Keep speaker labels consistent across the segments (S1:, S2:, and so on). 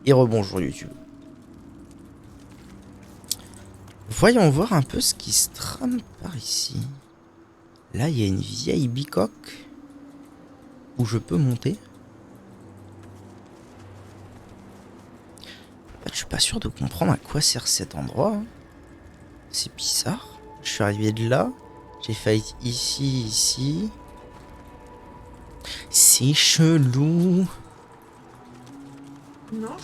S1: Et rebonjour YouTube. Voyons voir un peu ce qui se trame par ici. Là, il y a une vieille bicoque où je peux monter. En fait, je suis pas sûr de comprendre à quoi sert cet endroit. Hein. C'est bizarre. Je suis arrivé de là. J'ai failli ici. C'est chelou.
S2: Non,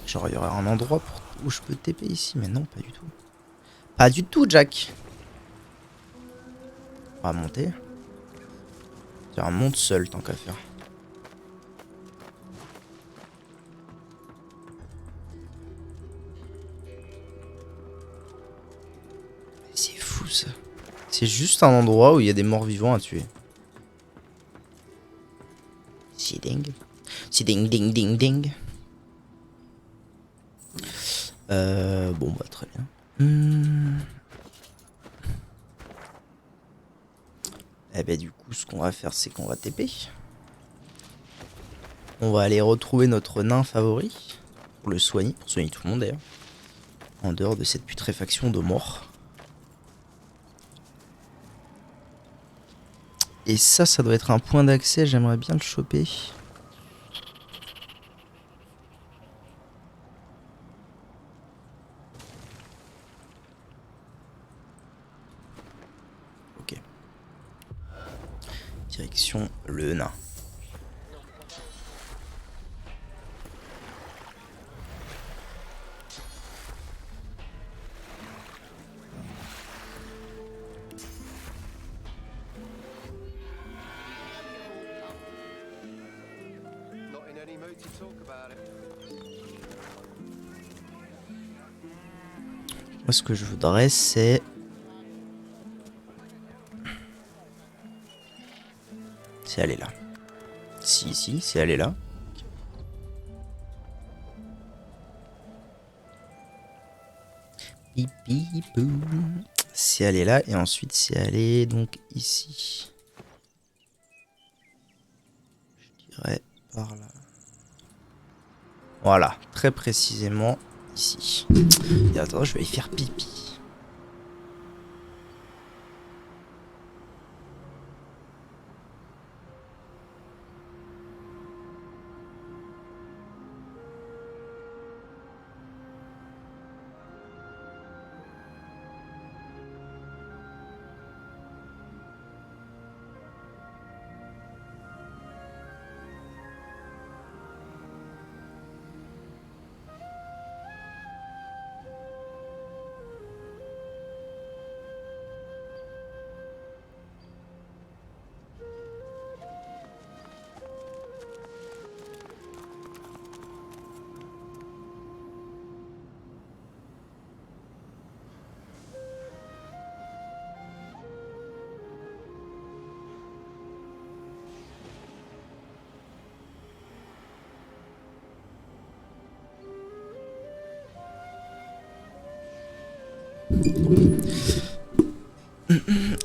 S1: Genre, il y aurait un endroit où je peux TP ici, mais non, pas du tout. Pas du tout, Jack. On va monter. Tiens, monte seul tant qu'à faire. C'est fou ça. C'est juste un endroit où il y a des morts vivants à tuer. C'est dingue. C'est ding ding ding ding. Bon bah très bien. Eh ben du coup ce qu'on va faire c'est qu'on va TP. On va aller retrouver notre nain favori. Pour le soigner, pour soigner tout le monde d'ailleurs. En dehors de cette putréfaction de mort. Et ça doit être un point d'accès, j'aimerais bien le choper. Ok. Direction le nain. Moi ce que je voudrais c'est... C'est aller là. Si, c'est aller là. Pipi boum. C'est aller là et ensuite c'est aller donc ici. Je dirais par là. Voilà, très précisément ici. Et attends, je vais y faire pipi.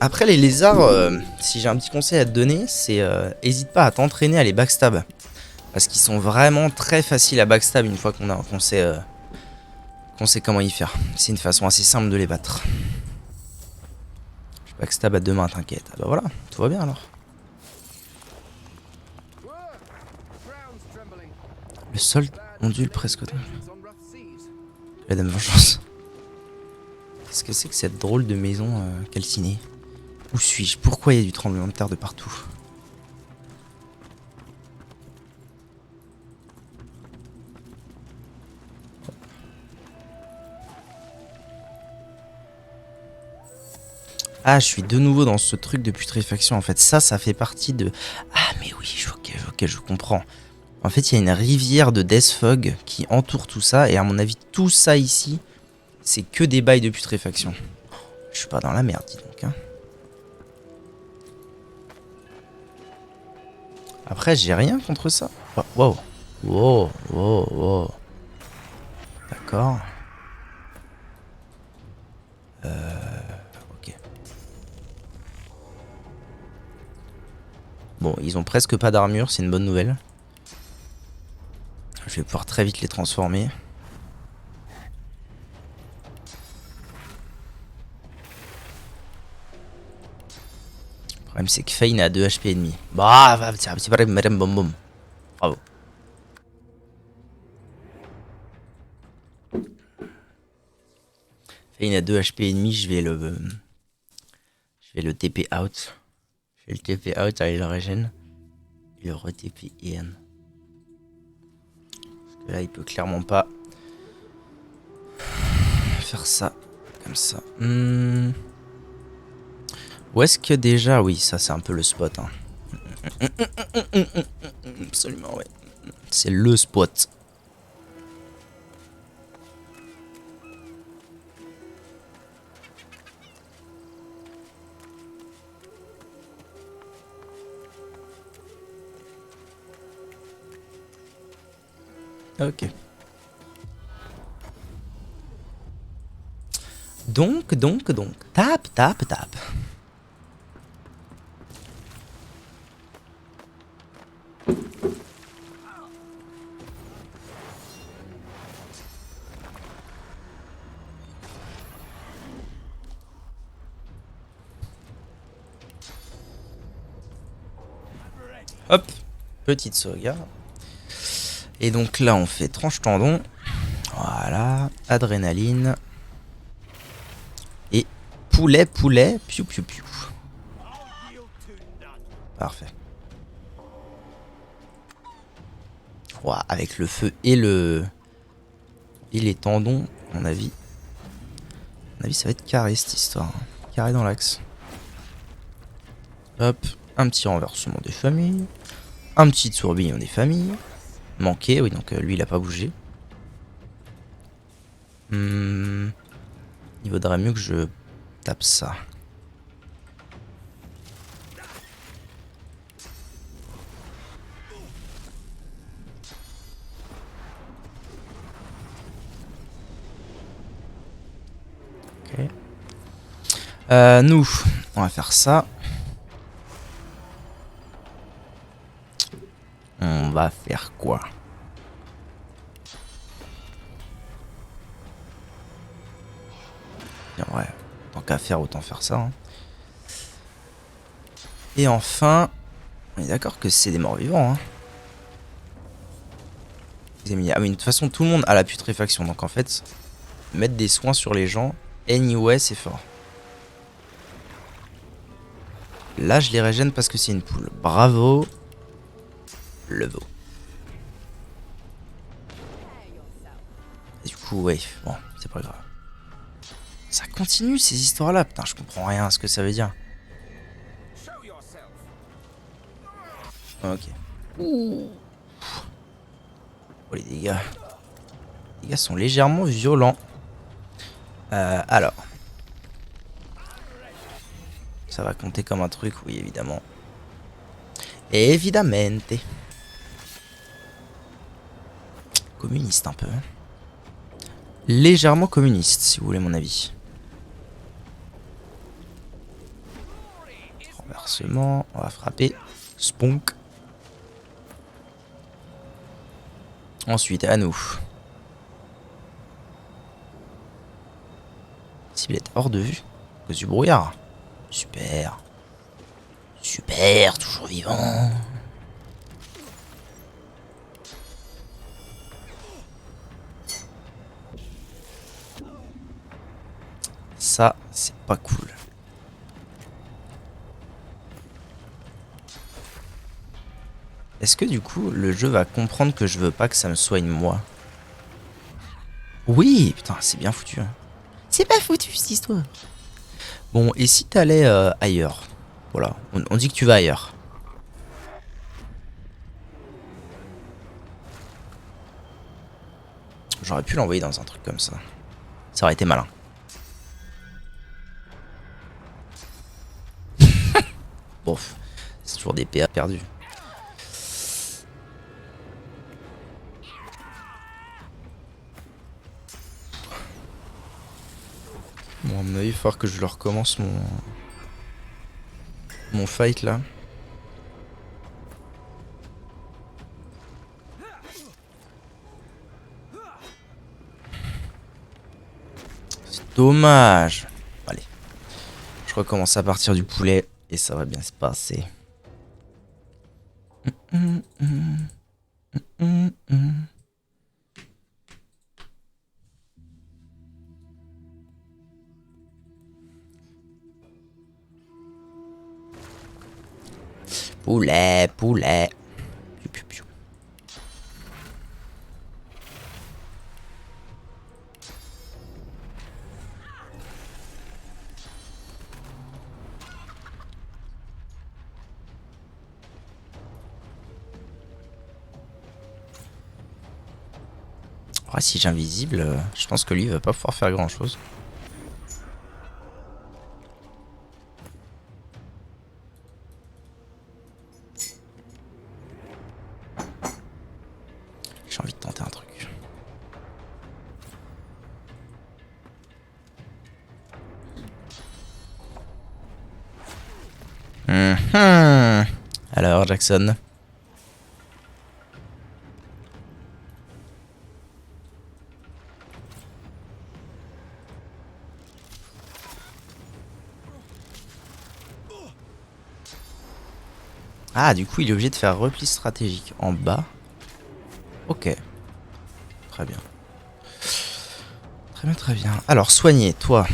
S1: Après les lézards, si j'ai un petit conseil à te donner, c'est hésite pas à t'entraîner à les backstab. Parce qu'ils sont vraiment très faciles à backstab une fois qu'on sait comment y faire. C'est une façon assez simple de les battre. Je backstab à deux mains, t'inquiète. Ah bah voilà, tout va bien alors. Le sol ondule presque autant. La dame vengeance. Qu'est-ce que c'est que cette drôle de maison calcinée? Où suis-je? Pourquoi il y a du tremblement de terre de partout? Ah, je suis de nouveau dans ce truc de putréfaction. En fait, ça fait partie de... Ah, mais oui, ok, je comprends. En fait, il y a une rivière de Death Fog qui entoure tout ça. Et à mon avis, tout ça ici, c'est que des bails de putréfaction. Je suis pas dans la merde, dis donc. Hein. Après, j'ai rien contre ça. Oh, wow. D'accord. Ok. Bon, ils ont presque pas d'armure, c'est une bonne nouvelle. Je vais pouvoir très vite les transformer. Le problème c'est que Fane a 2 HP et demi. Bah, c'est pas madame bom bom. Bravo. Fane a 2 HP et demi, je vais le TP out. Je vais le TP out, aller le régène. Et le re-TP in. Parce que là, il peut clairement pas faire ça. Comme ça. Où est-ce que déjà... Oui, ça c'est un peu le spot. Hein. Absolument, ouais. C'est le spot. Ok. Donc. Tape. Hop. Petite sauvegarde. Et donc là, on fait tranche tendon. Voilà. Adrénaline. Et poulet. Piou. Parfait. Ouah, avec le feu et les tendons, à mon avis. Ça va être carré cette histoire. Carré dans l'axe. Hop. Un petit renversement des familles. Un petit tourbillon des familles. Manqué, oui, donc lui il a pas bougé. Il vaudrait mieux que je tape ça. Ok. Nous, on va faire ça. On va faire quoi? Ouais, tant qu'à faire, autant faire ça. Hein. Et enfin, on est d'accord que c'est des morts vivants. Hein. Ah mais de toute façon, tout le monde a la putréfaction. Donc en fait, mettre des soins sur les gens, anyway, c'est fort. Là, je les régène parce que c'est une poule. Bravo. Le veau. Et du coup, ouais, bon, c'est pas grave. Ça continue ces histoires-là. Putain, je comprends rien à ce que ça veut dire. Ok. Ouh. Oh, les dégâts. Les dégâts sont légèrement violents. Alors. Ça va compter comme un truc, oui, évidemment. Évidemment. Communiste un peu. Légèrement communiste, si vous voulez mon avis. Renversement, on va frapper. Spunk. Ensuite, à nous. Ciblette hors de vue. À cause du brouillard. Super. Super, toujours vivant. Ça, c'est pas cool. Est-ce que du coup, le jeu va comprendre que je veux pas que ça me soigne moi? Oui, putain, c'est bien foutu. Hein. C'est pas foutu cette histoire. Bon, et si t'allais ailleurs? Voilà, on dit que tu vas ailleurs. J'aurais pu l'envoyer dans un truc comme ça. Ça aurait été malin. Bon, c'est toujours des PA perdus. Bon, à mon avis, il va falloir que je le recommence mon fight là. Dommage. Allez. Je recommence à partir du poulet et ça va bien se passer. Poulet, poulet. Piou, piou, piou. Ouais, si j'invisible, je pense que lui il va pas pouvoir faire grand chose. J'ai envie de tenter un truc. Alors, Jackson. Ah, du coup, il est obligé de faire repli stratégique en bas. Ok. Très bien. Très bien, très bien. Alors, soigner, toi.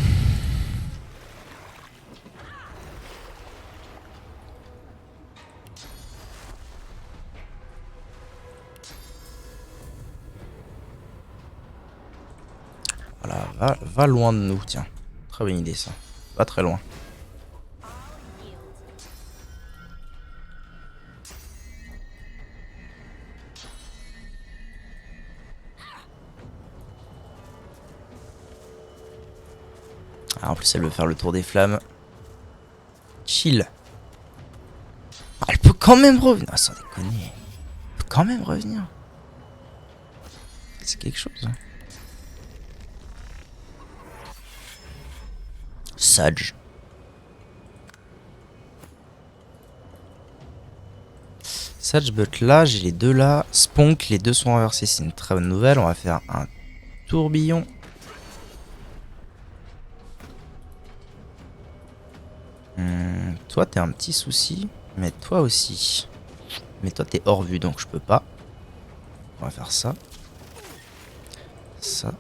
S1: Voilà, va loin de nous, tiens. Très bonne idée, ça. Va très loin. Ah, en plus, elle veut faire le tour des flammes. Chill. Ah, elle peut quand même revenir. Ah, sans déconner. Elle peut quand même revenir. C'est quelque chose. Hein. Sage. Sage but là, j'ai les deux là. Spunk, les deux sont renversés, c'est une très bonne nouvelle. On va faire un tourbillon. Toi, t'es un petit souci. Mais toi aussi. Mais toi, t'es hors vue, donc je peux pas. On va faire ça. Ça.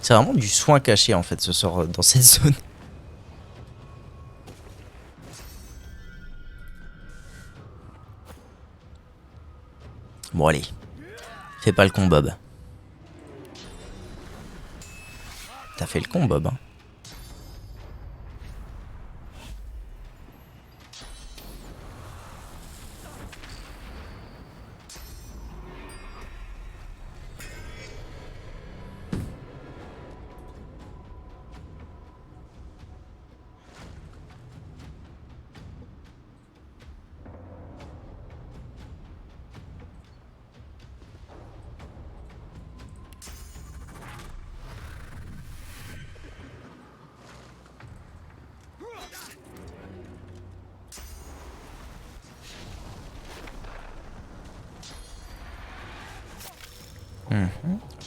S1: C'est vraiment du soin caché en fait ce sort dans cette zone. Bon allez. Fais pas le con Bob. T'as fait le con Bob. Hein.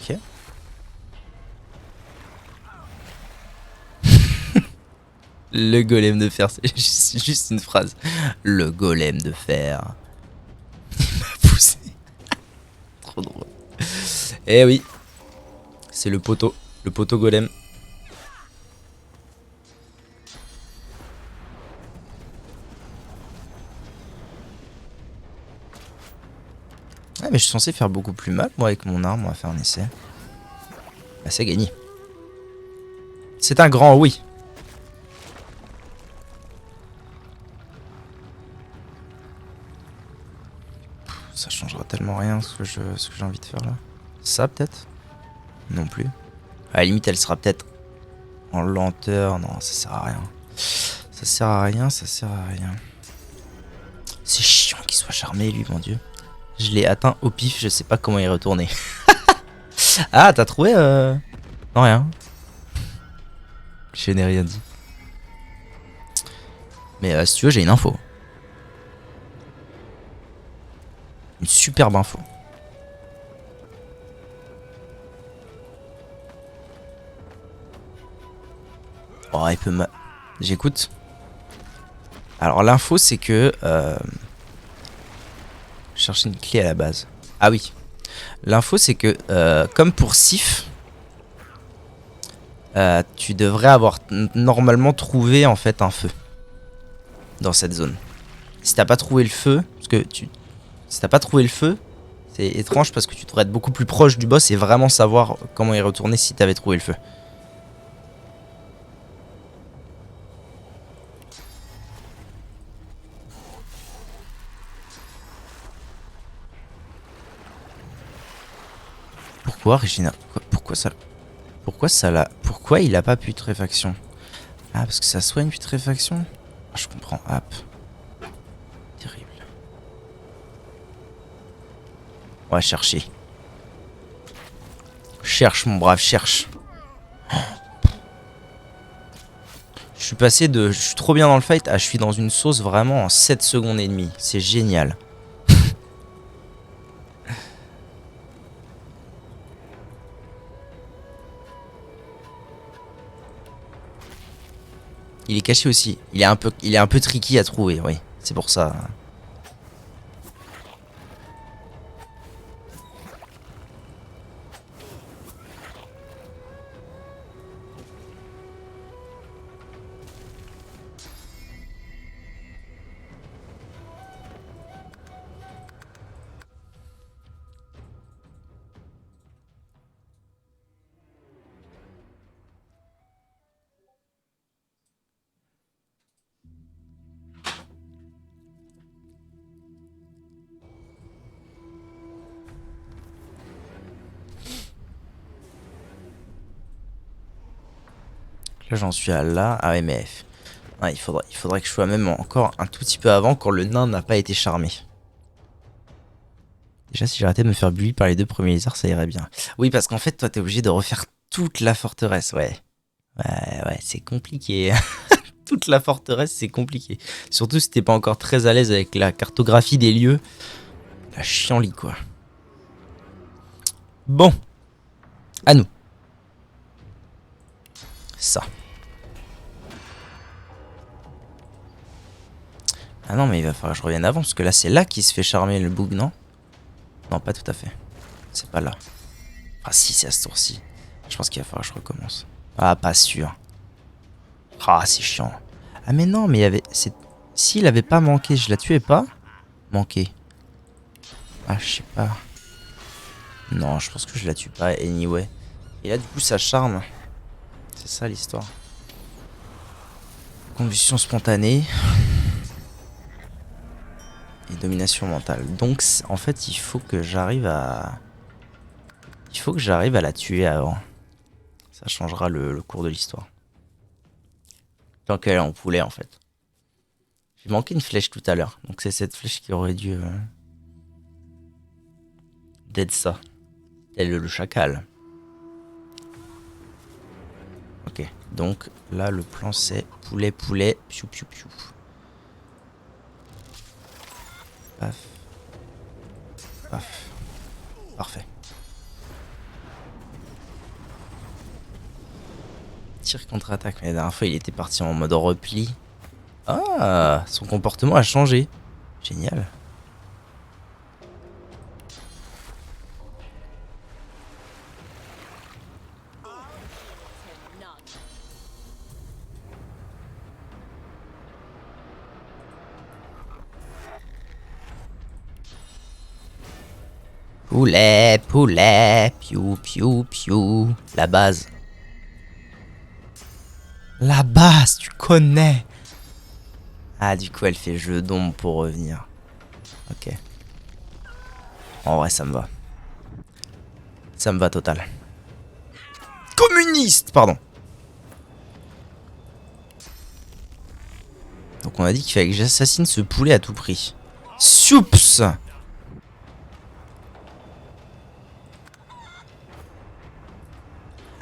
S1: Ok. Le golem de fer, c'est juste une phrase. Le golem de fer. Il m'a poussé. Trop drôle. Eh oui. C'est le poteau. Le poteau golem. Ah mais je suis censé faire beaucoup plus mal moi avec mon arme, on va faire un essai. Bah c'est gagné. C'est un grand oui. Ça changera tellement rien ce que j'ai envie de faire là. Ça peut-être? Non plus. À la limite elle sera peut-être en lenteur. Non, ça sert à rien. Ça sert à rien, ça sert à rien. C'est chiant qu'il soit charmé lui, mon dieu. Je l'ai atteint au pif, je sais pas comment y retourner. Ah, t'as trouvé Non, rien. Je n'ai rien dit. Mais si tu veux, j'ai une info. Une superbe info. Oh, il peut J'écoute. Alors, l'info, c'est que... Je cherchais une clé à la base. Ah oui. L'info, c'est que, comme pour Sif, tu devrais avoir normalement trouvé, en fait, un feu. Dans cette zone. Si t'as pas trouvé le feu... Parce que si t'as pas trouvé le feu... C'est étrange parce que tu devrais être beaucoup plus proche du boss et vraiment savoir comment y retourner si t'avais trouvé le feu. Pourquoi Regina? Pourquoi il a pas putréfaction? Ah, parce que ça soigne putréfaction? Ah, je comprends. Hop. Terrible. On va chercher. Cherche, mon brave, cherche. Je suis passé de... Je suis trop bien dans le fight à je suis dans une sauce vraiment en 7 secondes et demie. C'est génial. Il est caché aussi. Il est un peu tricky à trouver, oui. C'est pour ça. Là, j'en suis à là. Ah ouais, mais... Ah, il faudrait que je sois même encore un tout petit peu avant quand le nain n'a pas été charmé. Déjà, si j'arrêtais de me faire bully par les 2 premiers lézards, ça irait bien. Oui, parce qu'en fait, toi, t'es obligé de refaire toute la forteresse, ouais. Ouais, c'est compliqué. Toute la forteresse, c'est compliqué. Surtout si t'es pas encore très à l'aise avec la cartographie des lieux. La chienlit, quoi. Bon. À nous. Ça. Ah non, mais il va falloir que je revienne avant, parce que là, c'est là qu'il se fait charmer le bug, non? Non, pas tout à fait. C'est pas là. Ah si, c'est à ce tour-ci. Je pense qu'il va falloir que je recommence. Ah, pas sûr. Ah, c'est chiant. Ah mais non, mais il y avait... S'il avait pas manqué, je la tuais pas? Manqué. Ah, je sais pas. Non, je pense que je la tue pas, anyway. Et là, du coup, ça charme. C'est ça, l'histoire. Convulsion spontanée. Et domination mentale. Donc, en fait, il faut que j'arrive à... Il faut que j'arrive à la tuer avant. Ça changera le cours de l'histoire. Tant qu'elle est en poulet, en fait. J'ai manqué une flèche tout à l'heure. Donc c'est cette flèche qui aurait dû... d'être ça. Tel le chacal. Ok. Donc là, le plan, c'est poulet, poulet. Piou, piou, piou. Paf. Paf. Parfait. Tir contre-attaque. Mais la dernière fois, il était parti en mode repli. Ah, son comportement a changé. Génial. Poulet, poulet, piou, piou, piou. La base. La base, tu connais. Ah, du coup, elle fait jeu d'ombre pour revenir. Ok. En vrai, ça me va. Ça me va total. Communiste, pardon. Donc on a dit qu'il fallait que j'assassine ce poulet à tout prix. Soups.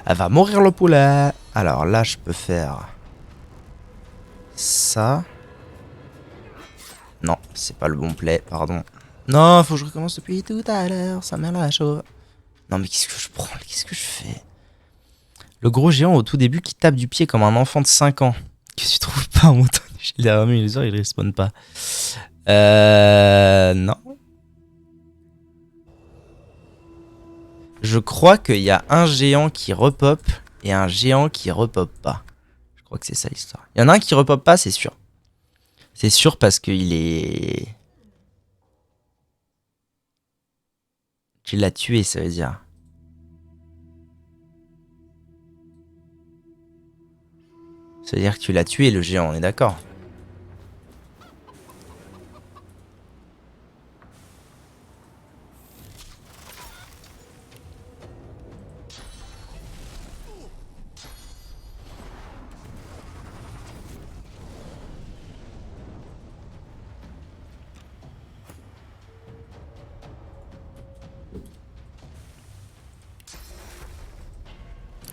S1: Elle va mourir le poulet. Alors là, je peux faire ça. Non, c'est pas le bon play, pardon. Non, faut que je recommence depuis tout à l'heure. Ça m'a la chaud. Non, mais qu'est-ce que je prends? Qu'est-ce que je fais? Le gros géant au tout début qui tape du pied comme un enfant de 5 ans. Que tu trouves pas en montant les dernières illusoires, il respawn pas. Non. Je crois qu'il y a un géant qui repop et un géant qui repop pas. Je crois que c'est ça l'histoire. Il y en a un qui repop pas, c'est sûr. C'est sûr parce qu'il est... Tu l'as tué, ça veut dire. Ça veut dire que tu l'as tué, le géant, on est d'accord.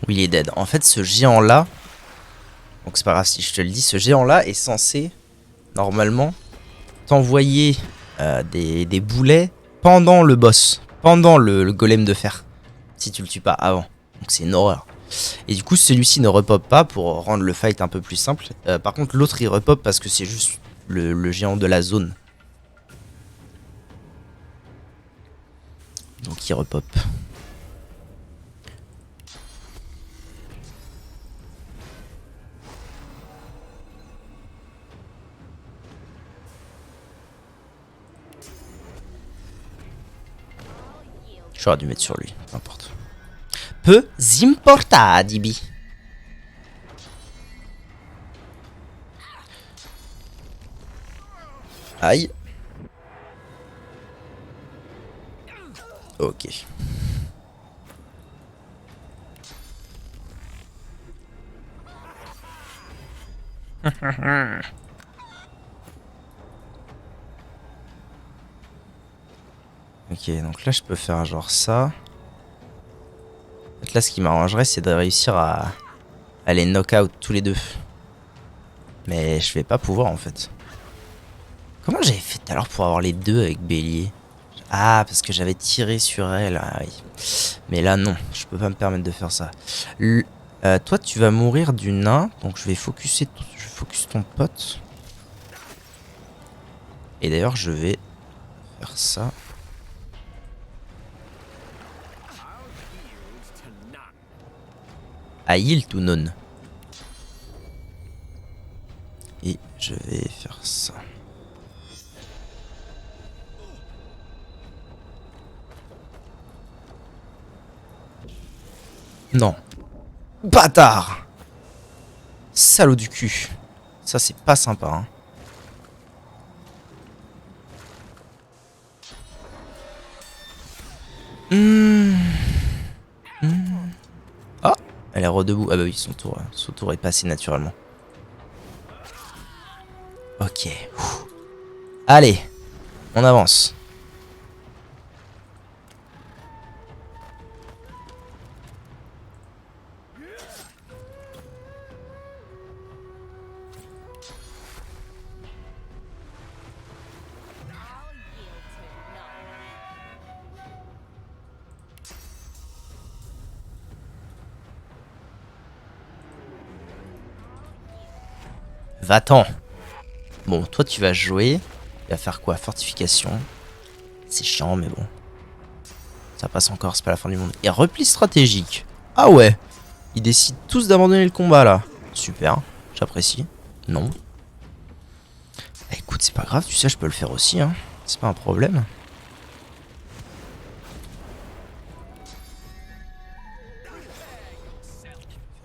S1: Oui, il est dead. En fait, ce géant-là... Donc c'est pas grave si je te le dis, ce géant-là est censé, normalement, t'envoyer des boulets pendant le boss. Pendant le golem de fer. Si tu le tues pas avant. Donc c'est une horreur. Et du coup, celui-ci ne repop pas pour rendre le fight un peu plus simple. Par contre, l'autre, il repop parce que c'est juste le géant de la zone. Donc il repop. J'aurais dû mettre sur lui, peu importe. Peu importa, Dibi. Aïe. Ok. Ok, donc là je peux faire genre ça. En fait, là ce qui m'arrangerait c'est de réussir à les knock-out tous les deux. Mais je vais pas pouvoir en fait. Comment j'avais fait tout à l'heure pour avoir les deux avec Bélier? Ah, parce que j'avais tiré sur elle. Ah oui. Mais là non, je peux pas me permettre de faire ça. Toi tu vas mourir du nain, donc je vais focus ton pote. Et d'ailleurs je vais faire ça. À heal to non. Et je vais faire ça. Non. Bâtard! Salaud du cul. Ça c'est pas sympa hein. Ah, elle est redebout. Ah bah oui, son tour est passé naturellement. Ok. Allez, on avance. Va-t'en. Bon, toi tu vas jouer. Il va faire quoi? Fortification. C'est chiant, mais bon. Ça passe encore, c'est pas la fin du monde. Et repli stratégique. Ah ouais. Ils décident tous d'abandonner le combat là. Super, j'apprécie. Non. Bah, écoute, c'est pas grave, tu sais, je peux le faire aussi. Hein. C'est pas un problème.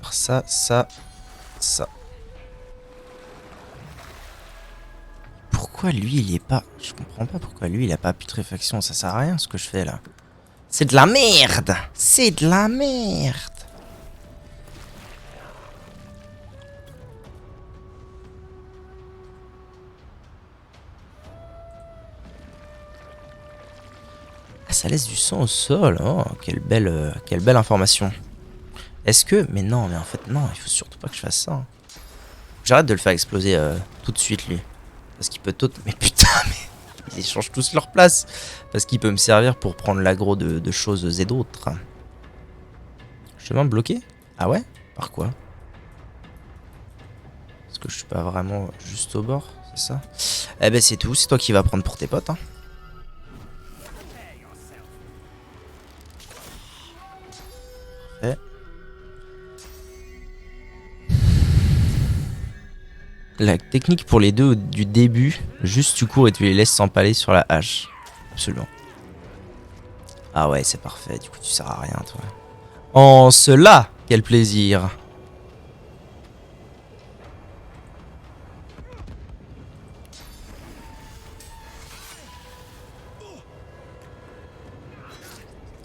S1: Faire ça, ça, ça. pourquoi lui il est pas... Je comprends pas pourquoi lui il a pas putréfaction. Ça sert à rien ce que je fais là. C'est de la merde. C'est de la merde. Ah, ça laisse du sang au sol. Oh, quelle belle information. Est-ce que... Mais non, mais en fait, non. Il faut surtout pas que je fasse ça. J'arrête de le faire exploser tout de suite, lui. Parce qu'il peut tout... Mais putain, mais... Ils échangent tous leur place. Parce qu'il peut me servir pour prendre l'aggro de choses et d'autres. Chemin bloqué? Ah ouais? Par quoi? Parce que je suis pas vraiment juste au bord, c'est ça? Eh ben c'est tout, c'est toi qui vas prendre pour tes potes, hein. La technique pour les deux du début, juste tu cours et tu les laisses s'empaler sur la hache. Absolument. Ah ouais, c'est parfait, du coup tu sers à rien toi. En cela, quel plaisir.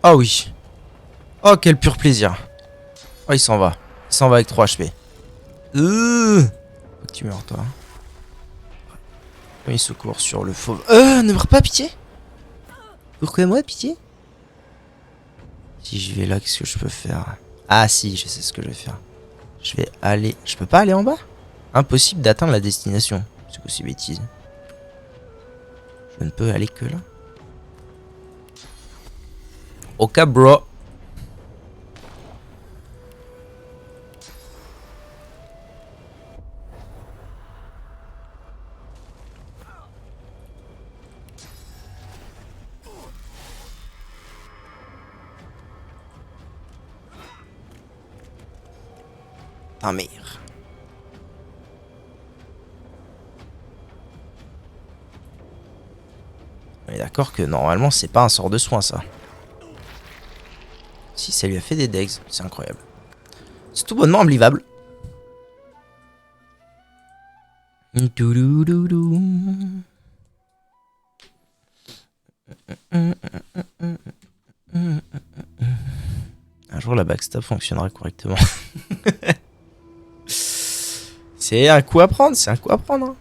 S1: Ah oui. Oh quel pur plaisir. Oh il s'en va. Il s'en va avec 3 HP. Faut que tu meurs toi. Oui, secours sur le fauve. Ne meurs pas, pitié. Pourquoi moi, pitié? Si je vais là, qu'est-ce que je peux faire? Ah si, je sais ce que je vais faire. Je vais aller... Je peux pas aller en bas? Impossible d'atteindre la destination. C'est quoi ces bêtises? Je ne peux aller que là. Ok, bro. Ta mère. On est d'accord que normalement c'est pas un sort de soin ça. Si ça lui a fait des degs, c'est incroyable. C'est tout bonnement unbelievable. Un jour la backstab fonctionnera correctement. C'est un coup à prendre, c'est un coup à prendre. Hein.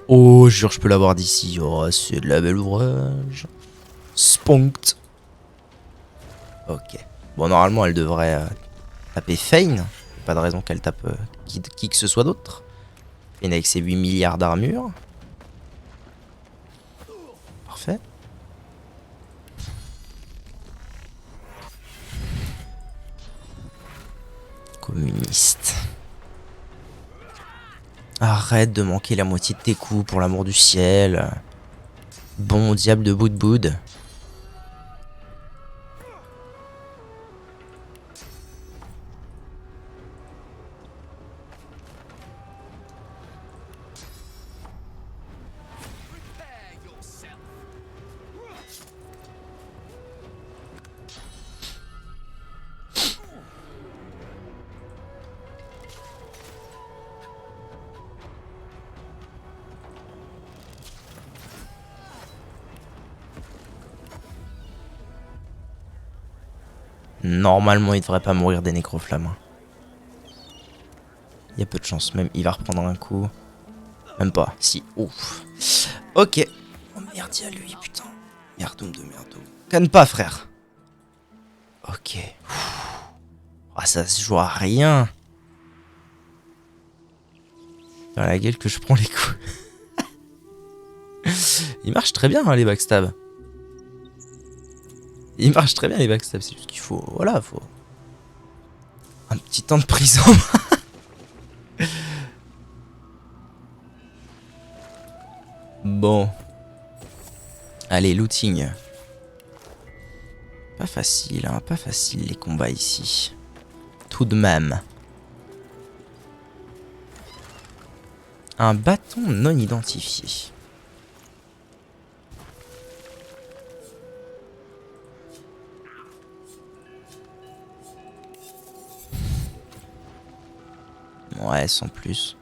S1: Oh, jure, je peux l'avoir d'ici. Oh, c'est de la belle ouvrage. Spunkt. Ok. Bon, normalement, elle devrait taper Fane. Pas de raison qu'elle tape qui que ce soit d'autre. Fane avec ses 8 milliards d'armure. Parfait. Communiste. Arrête de manquer la moitié de tes coups pour l'amour du ciel. Bon diable de bout de boud. Normalement, il devrait pas mourir des nécroflammes. Il y a peu de chance, même il va reprendre un coup. Même pas, si, ouf. Ok. Oh merde, il y a lui, putain. Merdoum de merdoum. Canne pas, frère. Ok. Ah, ça se joue à rien. Dans la gueule que je prends les coups. Il marche très bien, hein, les backstabs. Il marche très bien, les backstabs. C'est juste qu'il faut... Voilà, faut... Un petit temps de prise en main. Bon. Allez, looting. Pas facile, hein. Pas facile, les combats ici. Tout de même. Un bâton non identifié. Ouais, sans plus.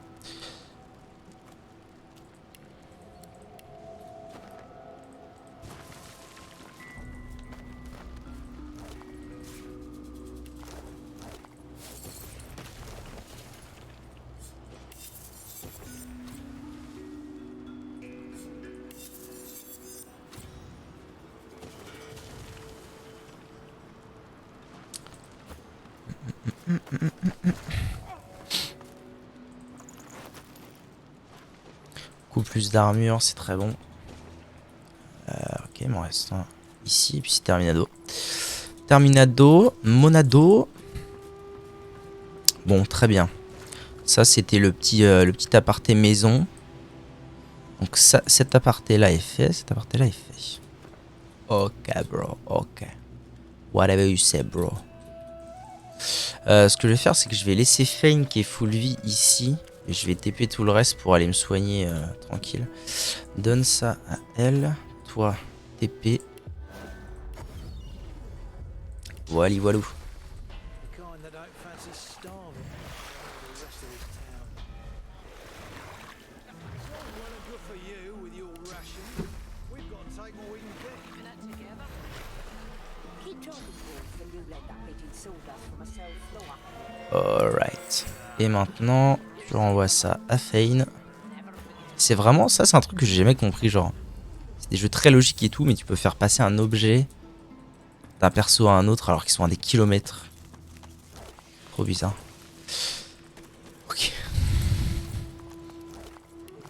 S1: Beaucoup plus d'armure, c'est très bon. Ok, il m'en reste un ici, et puis c'est terminado. Terminado, Monado. Bon, très bien. Ça, c'était le petit aparté maison. Donc ça, cet aparté-là est fait, cet aparté-là est fait. Ok, bro, ok. Whatever you say, bro. Ce que je vais faire, c'est que je vais laisser Fane qui est full vie ici. Et je vais TP tout le reste pour aller me soigner tranquille. Donne ça à elle. Toi, TP. Voilà, voilou. Alright. Et maintenant, je renvoie ça à Fane. C'est vraiment ça, c'est un truc que j'ai jamais compris. Genre, c'est des jeux très logiques et tout, mais tu peux faire passer un objet d'un perso à un autre alors qu'ils sont à des kilomètres. Trop bizarre. Ok.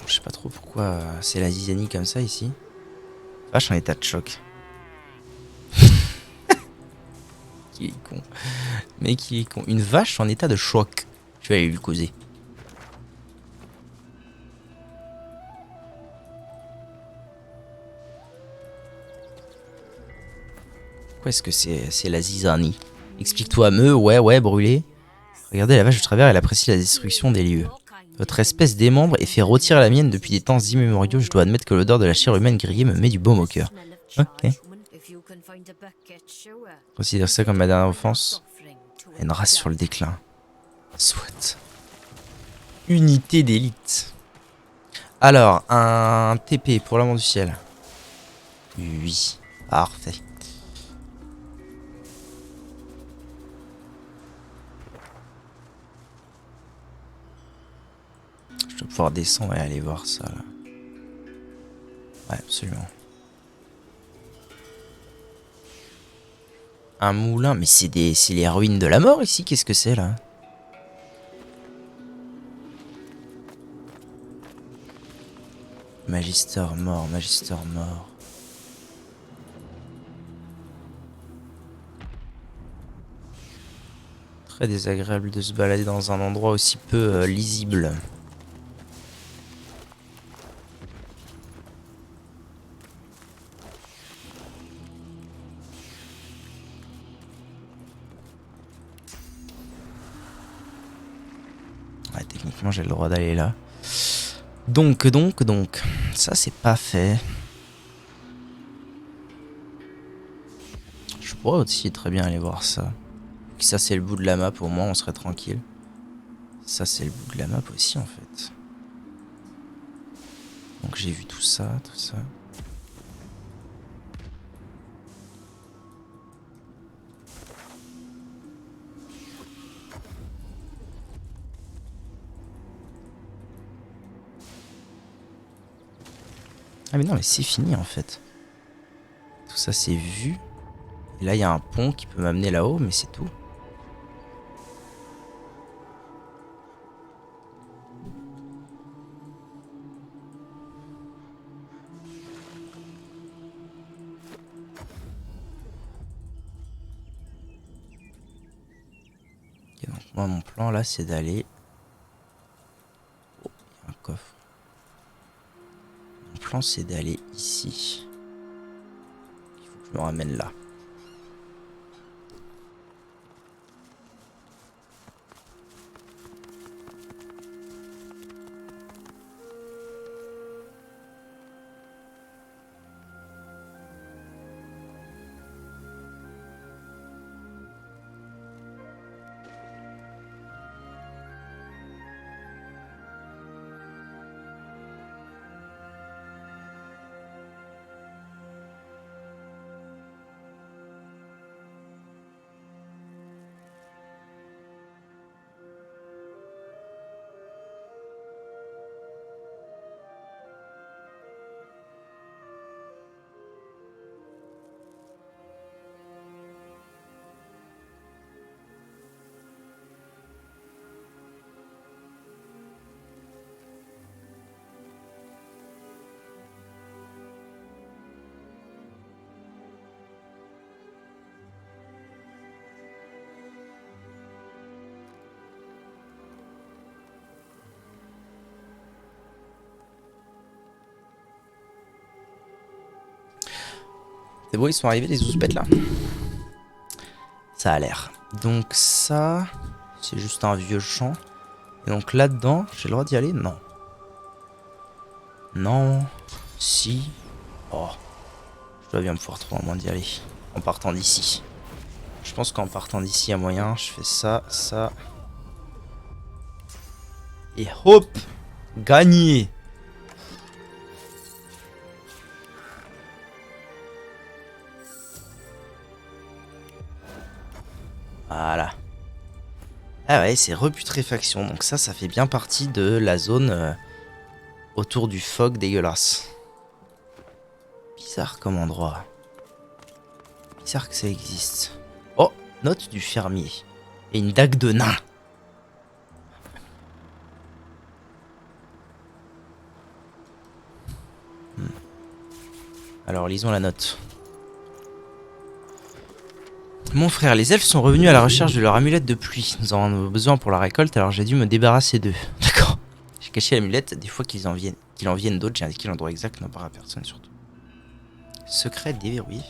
S1: Je sais pas trop pourquoi c'est la zizanie comme ça ici. Vache en état de choc. Qui est con. Mais qui est con. Une vache en état de choc. Tu vas aller lui causer. Pourquoi est-ce que c'est la zizanie? Explique-toi, me, ouais, brûlé. Regardez la vache de travers, elle apprécie la destruction des lieux. Votre espèce démembre et fait rôtir la mienne depuis des temps immémoriaux. Je dois admettre que l'odeur de la chair humaine grillée me met du baume au cœur. Ok. Considère ça comme ma dernière offense. Une race sur le déclin. Soit. Unité d'élite. Alors, un TP pour l'amour du ciel. Oui. Parfait. Je dois pouvoir descendre et aller voir ça là. Ouais, absolument. Un moulin, mais c'est les ruines de la mort ici. Qu'est-ce que c'est là? Magister mort, Magister mort. Très désagréable de se balader dans un endroit aussi peu lisible. Ouais, techniquement j'ai le droit d'aller là. Donc, ça c'est pas fait. Je pourrais aussi très bien aller voir ça. Ça c'est le bout de la map, au moins on serait tranquille. Ça c'est le bout de la map aussi en fait. Donc j'ai vu tout ça, tout ça. Ah mais non mais c'est fini en fait. Tout ça c'est vu. Et là il y a un pont qui peut m'amener là-haut mais c'est tout. Ok, donc moi mon plan là c'est d'aller... Oh, il y a un coffre. Mon plan c'est d'aller ici. Il faut que je me ramène là. C'est bon, ils sont arrivés les ouzbets là. Ça a l'air. Donc ça, c'est juste un vieux champ. Et donc là-dedans, j'ai le droit d'y aller? Non. Non. Si. Oh. Je dois bien pouvoir trouver un moyen d'y aller. En partant d'ici. Je pense qu'en partant d'ici, il y a moyen. Je fais ça, ça. Et hop! Gagné! Voilà. Ah ouais, c'est reputréfaction. Donc ça fait bien partie de la zone autour du fog dégueulasse. Bizarre comme endroit. Bizarre que ça existe. Oh, note du fermier. Et une dague de nain. Alors lisons la note. Mon frère, les elfes sont revenus à la recherche de leur amulette de pluie. Nous en avons besoin pour la récolte, alors j'ai dû me débarrasser d'eux. D'accord. J'ai caché l'amulette, des fois qu'ils en viennent d'autres, j'ai indiqué l'endroit exact, non pas à personne surtout. Secret déverrouillé.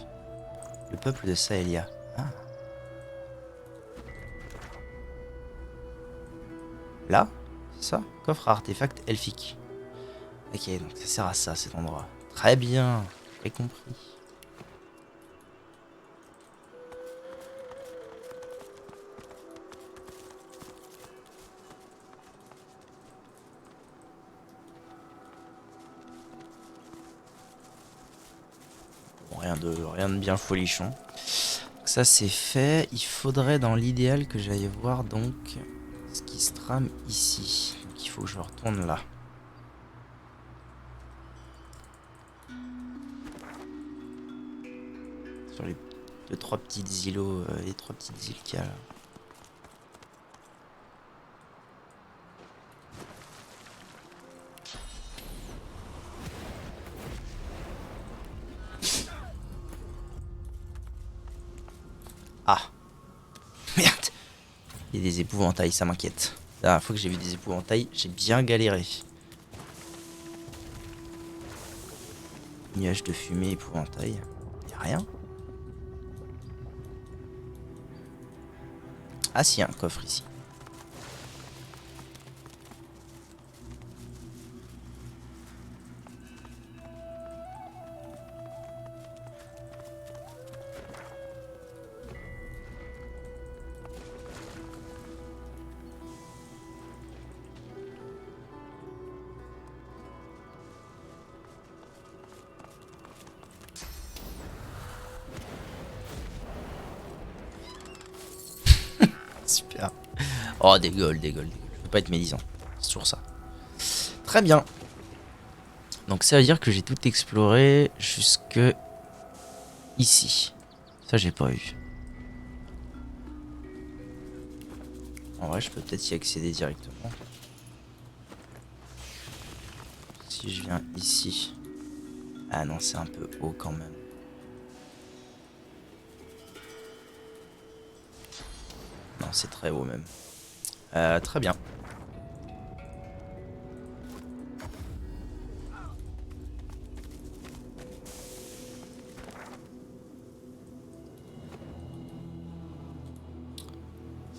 S1: Le peuple de Saelia. Ah. Là, c'est ça? Coffre à artefact elfique. Ok, donc ça sert à ça cet endroit. Très bien, j'ai compris. Bon, rien de bien folichon. Donc ça c'est fait. Il faudrait dans l'idéal que j'aille voir donc ce qui se trame ici. Donc il faut que je retourne là. Sur les trois petites îlots, les trois petites îles qu'il y a là. Ah, merde. Il y a des épouvantails, ça m'inquiète. La dernière fois que j'ai vu des épouvantails, j'ai bien galéré. Nuage de fumée, épouvantail. Y'a rien. Ah si, y a un coffre ici. Super. Oh, des gueules, des gueules. Je peux pas être médisant. C'est toujours ça. Très bien. Donc ça veut dire que j'ai tout exploré jusque ici. Ça j'ai pas eu. En vrai je peux peut-être y accéder directement. Si je viens ici. Ah non c'est un peu haut quand même. Non c'est très haut même. Très bien.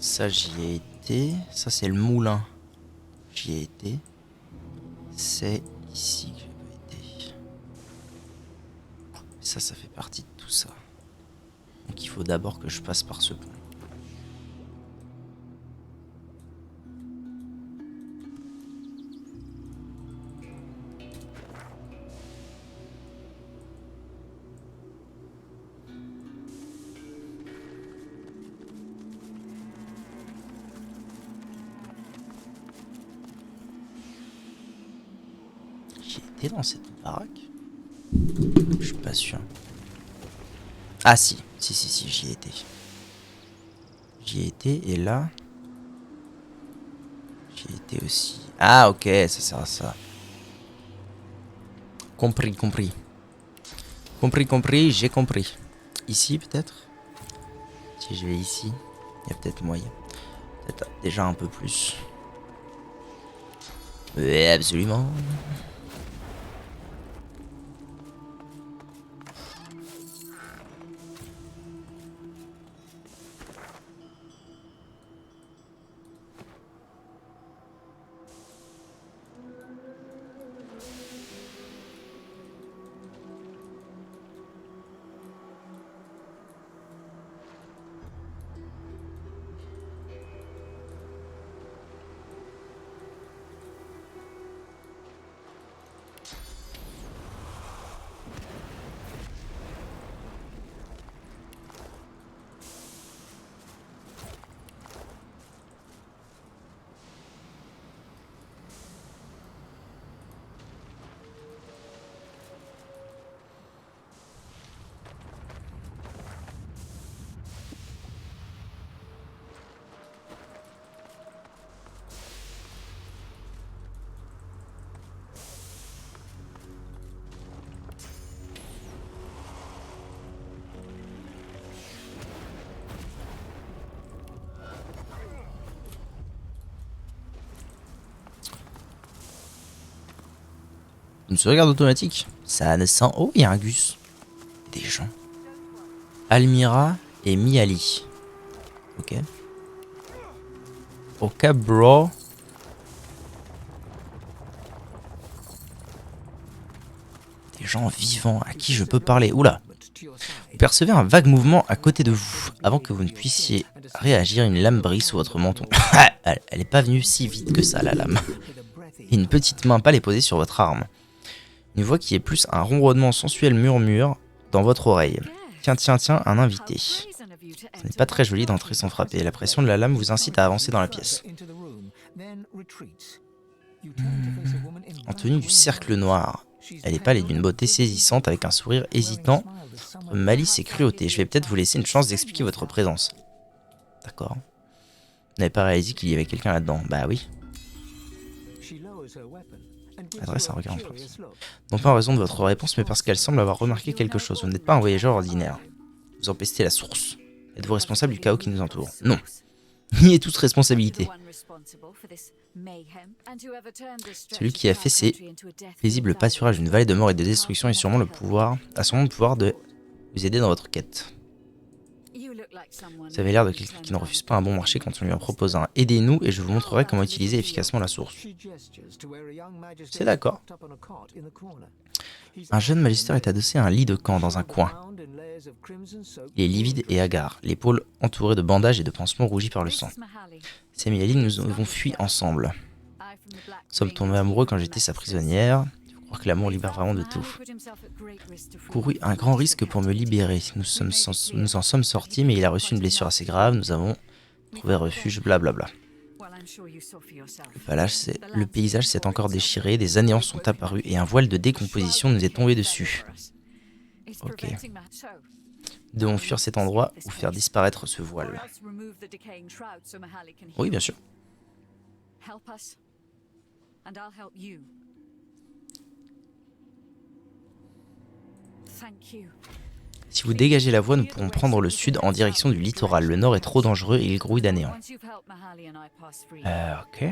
S1: Ça j'y ai été. Ça c'est le moulin. J'y ai été. C'est ici que j'ai pas été. Ça fait partie de tout ça. Donc il faut d'abord que je passe par ce pont. J'y étais dans cette baraque? Je suis pas sûr. Ah si, si, j'y étais. J'y ai été et là... J'y étais aussi. Ah ok, ça sert à ça. Compris. Compris, j'ai compris. Ici peut-être? Si je vais ici, il y a peut-être moyen. Peut-être déjà un peu plus. Oui, absolument. Une sauvegarde automatique. Ça ne sent... Oh, il y a un Gus. Des gens. Almira et Miali. Ok. Ok, bro. Des gens vivants à qui je peux parler. Oula. Vous percevez un vague mouvement à côté de vous. Avant que vous ne puissiez réagir, une lame brille sous votre menton. Elle est pas venue si vite que ça, la lame. Et une petite main pâle est posée sur votre arme. Une voix qui est plus un ronronnement sensuel murmure dans votre oreille. Tiens, tiens, tiens, un invité. Ce n'est pas très joli d'entrer sans frapper. La pression de la lame vous incite à avancer dans la pièce. En tenue du cercle noir. Elle est pâle et d'une beauté saisissante avec un sourire hésitant entre malice et cruauté. Je vais peut-être vous laisser une chance d'expliquer votre présence. D'accord. Vous n'avez pas réalisé qu'il y avait quelqu'un là-dedans. Bah oui. Adresse un regard en place. Non pas en raison de votre réponse, mais parce qu'elle semble avoir remarqué quelque chose. Vous n'êtes pas un voyageur ordinaire. Vous empestez la source. Êtes-vous responsable du chaos qui nous entoure? Non. Niez toute responsabilité. Celui qui a fait ces paisibles pâturages d'une vallée de mort et de destruction a sûrement le pouvoir de vous aider dans votre quête. Vous avez l'air de quelqu'un qui ne refuse pas un bon marché quand on lui en propose un. Aidez-nous et je vous montrerai comment utiliser efficacement la source. C'est d'accord. Un jeune magistère est adossé à un lit de camp dans un coin. Il est livide et hagard, l'épaule entourée de bandages et de pansements rougis par le sang. Sam et Ali, nous avons fui ensemble. Nous sommes tombés amoureux quand j'étais sa prisonnière. Il faut croire que l'amour libère vraiment de tout. Couru un grand risque pour me libérer. Nous en sommes sortis, mais il a reçu une blessure assez grave. Nous avons trouvé refuge, blablabla. Le paysage s'est encore déchiré, des anéants sont apparus et un voile de décomposition nous est tombé dessus. Ok. Nous devons fuir cet endroit ou faire disparaître ce voile. Oui, bien sûr. Si vous dégagez la voie, nous pourrons prendre le sud en direction du littoral. Le nord est trop dangereux et il grouille d'anéants. Ok.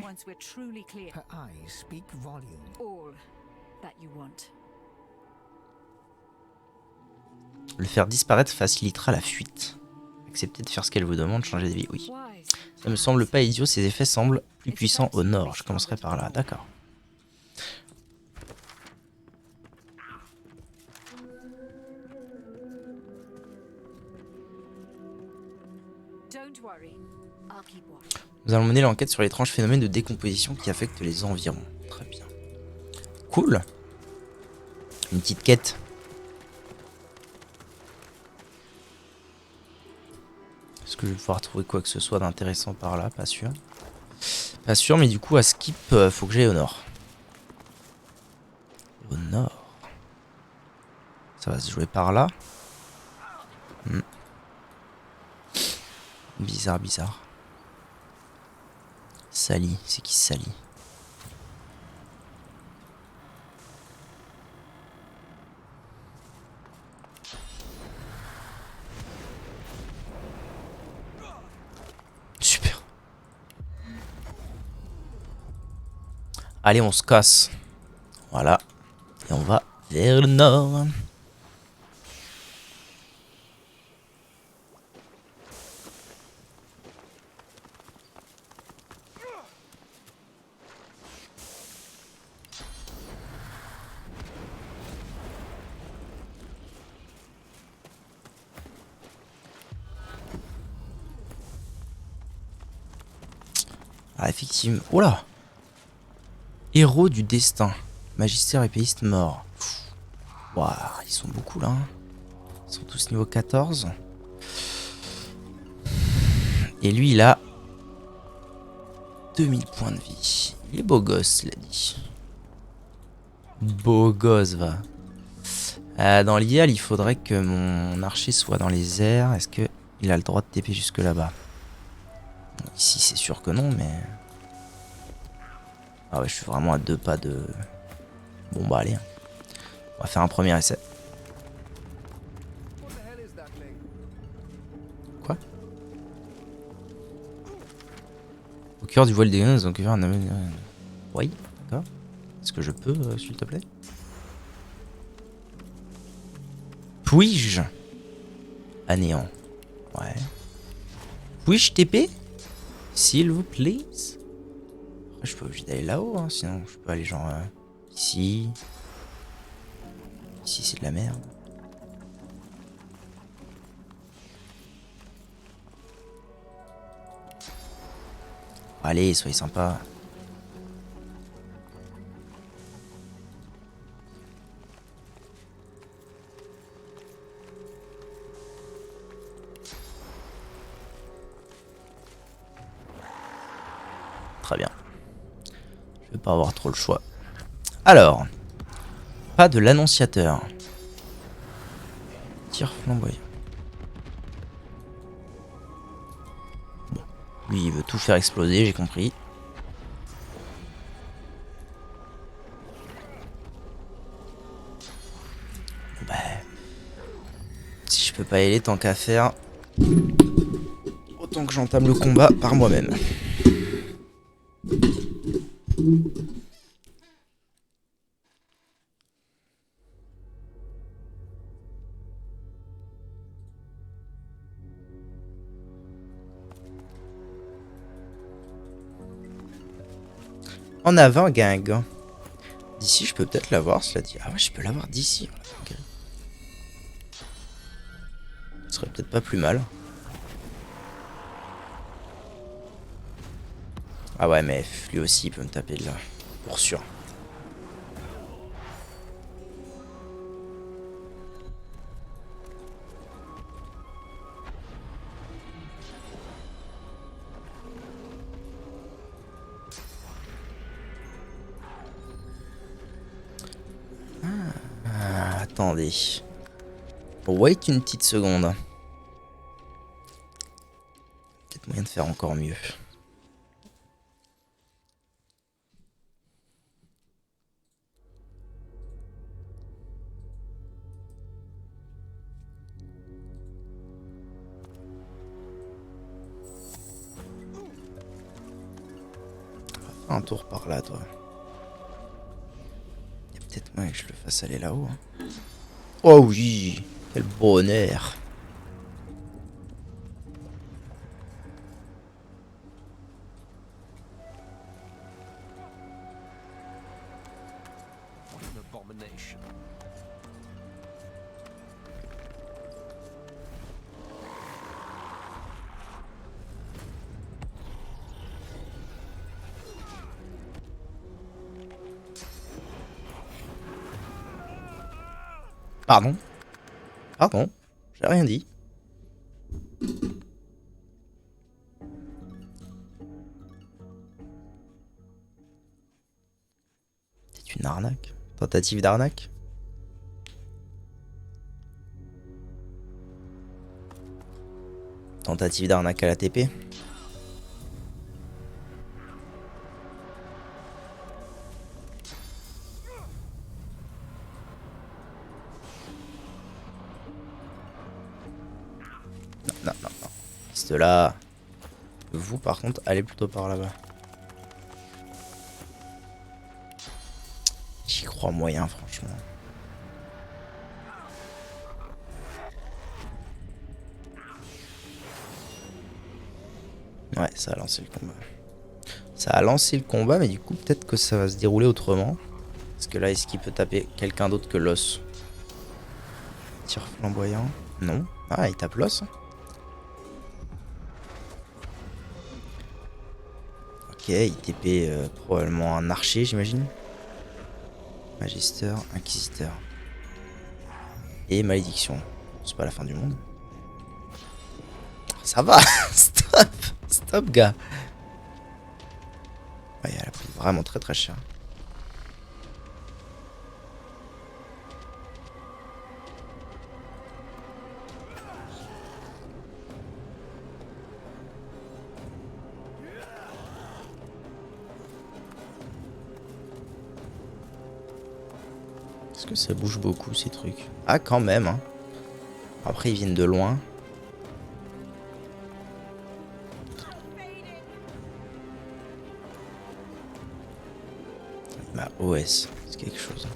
S1: Le faire disparaître facilitera la fuite. Acceptez de faire ce qu'elle vous demande, changer de vie, oui. Ça me semble pas idiot, ses effets semblent plus puissants au nord. Je commencerai par là, d'accord. Nous allons mener l'enquête sur l'étrange phénomène de décomposition qui affecte les environs. Très bien. Cool. Une petite quête. Est-ce que je vais pouvoir trouver quoi que ce soit d'intéressant par là? Pas sûr. Pas sûr, mais du coup, à skip, faut que j'aille au nord. Au nord. Ça va se jouer par là. Bizarre, bizarre. Sally, c'est qui Sally? Super. Allez, on se casse. Voilà. Et on va vers le nord. Ah, effectivement. Oh là! Héros du destin. Magistère épéiste mort. Waouh, ils sont beaucoup là. Ils sont tous niveau 14. Et lui, il a 2000 points de vie. Il est beau gosse, l'a dit. Beau gosse, va. Dans l'idéal, il faudrait que mon archer soit dans les airs. Est-ce qu'il a le droit de TP jusque là-bas? Ici, c'est sûr que non, mais... Ah ouais, je suis vraiment à 2 pas de... Bon, bah allez. On va faire un premier essai. Quoi? Au cœur du voile des guns, donc un... Oui, d'accord. Est-ce que je peux, s'il te plaît? Puis-je à néant? Ouais. Puis-je TP? S'il vous plaît. Après, je peux obligé d'aller là-haut, hein, sinon je peux aller genre ici. Ici c'est de la merde. Allez, soyez sympa. Très bien. Je vais pas avoir trop le choix. Alors, pas de l'annonciateur. Tir flamboyant. Bon, lui il veut tout faire exploser, j'ai compris. Bon, bah, si je peux pas y aller tant qu'à faire, autant que j'entame le combat par moi-même. En avant, gang. D'ici, je peux peut-être l'avoir, cela dit. Ah ouais, je peux l'avoir d'ici. Okay. Ce serait peut-être pas plus mal. Ah ouais, mais lui aussi, il peut me taper de là. Pour sûr. Attendez. Wait une petite seconde. Peut-être moyen de faire encore mieux. Un tour par là, toi. Il y a peut-être moyen que je le fasse aller là-haut. Hein. Oh oui, quel bonheur. Pardon. Pardon. J'ai rien dit. C'est une arnaque. Tentative d'arnaque. Tentative d'arnaque à la TP. Non. Reste là. Vous, par contre, allez plutôt par là-bas. J'y crois moyen, franchement. Ouais, ça a lancé le combat. Ça a lancé le combat, mais du coup, peut-être que ça va se dérouler autrement. Parce que là, est-ce qu'il peut taper quelqu'un d'autre que l'os? Tir flamboyant. Non. Ah, il tape l'os. Ok, il TP probablement un archer, j'imagine. Magister, inquisiteur. Et malédiction. C'est pas la fin du monde. Ça va. Stop. Stop, gars. Ouais, elle a pris vraiment très très cher. Est-ce que ça bouge beaucoup ces trucs? Ah, quand même, hein. Après, ils viennent de loin. Bah, OS, c'est quelque chose.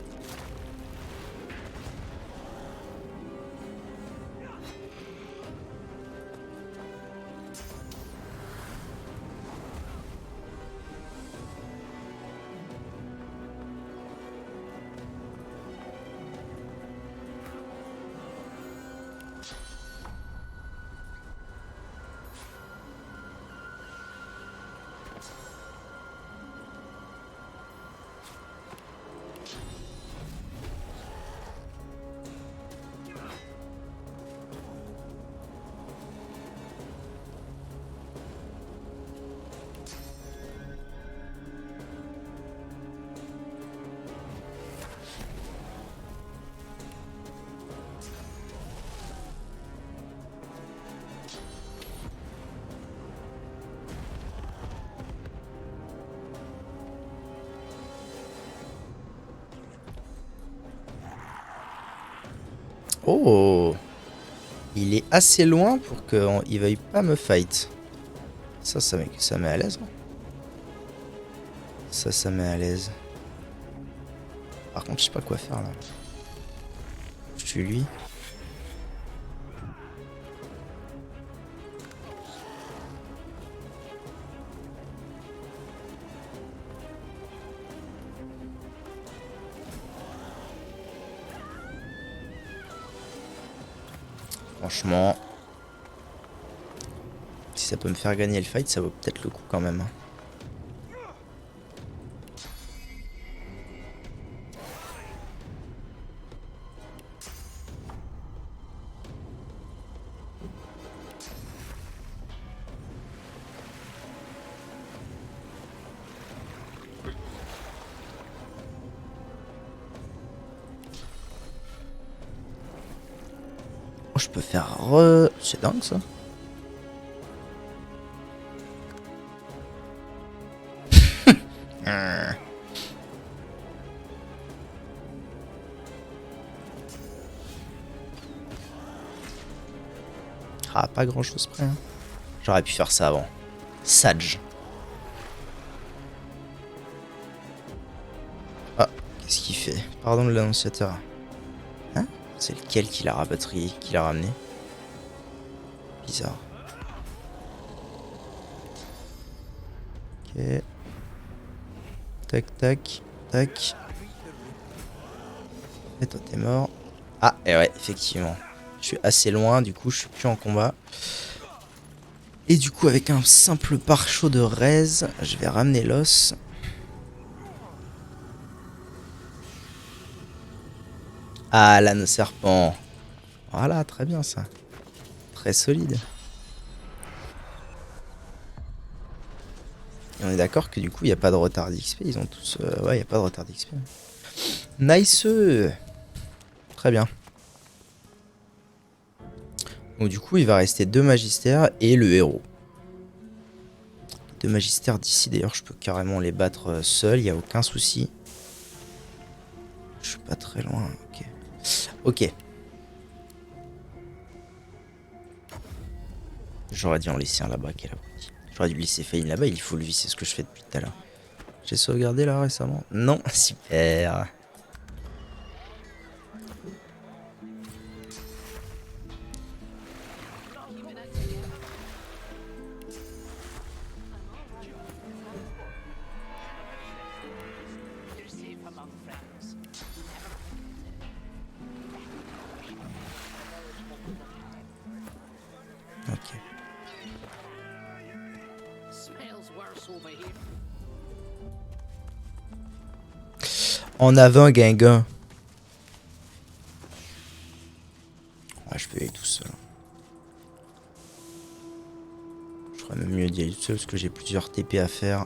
S1: Oh, il est assez loin pour qu'il veuille pas me fight. Ça met à l'aise. Ça met à l'aise. Par contre, je sais pas quoi faire là. Je tue lui. Franchement, si ça peut me faire gagner le fight, ça vaut peut-être le coup quand même. Je peux faire C'est dingue ça. Ah, pas grand chose près. Hein. J'aurais pu faire ça avant. Sage. Ah, qu'est-ce qu'il fait? Pardon de l'annonciateur. Hein? C'est lequel qui l'a rapatrié, qui l'a ramené? Bizarre. Ok. Tac, tac, tac. Et toi, t'es mort. Ah, et ouais, effectivement. Je suis assez loin, du coup, je suis plus en combat. Et du coup, avec un simple pare-chaud de raise, je vais ramener l'os. Ah, l'âne serpent. Voilà, très bien ça. Très solide. Et on est d'accord que du coup, il n'y a pas de retard d'XP. Ils ont tous... ouais, il n'y a pas de retard d'XP. Nice. Très bien. Donc du coup, il va rester 2 magistères et le héros. 2 magistères d'ici, d'ailleurs, je peux carrément les battre seul, il n'y a aucun souci. Je suis pas très loin, ok. Ok. J'aurais dû en laisser un là-bas qui est là-bas. J'aurais dû laisser Fane là-bas, il faut lui, c'est ce que je fais depuis tout à l'heure. J'ai sauvegardé là récemment? Non, super. Ok. En avant, Guingamp. Ouais, je peux y aller tout seul. Je ferais même mieux d'y aller tout seul parce que j'ai plusieurs TP à faire.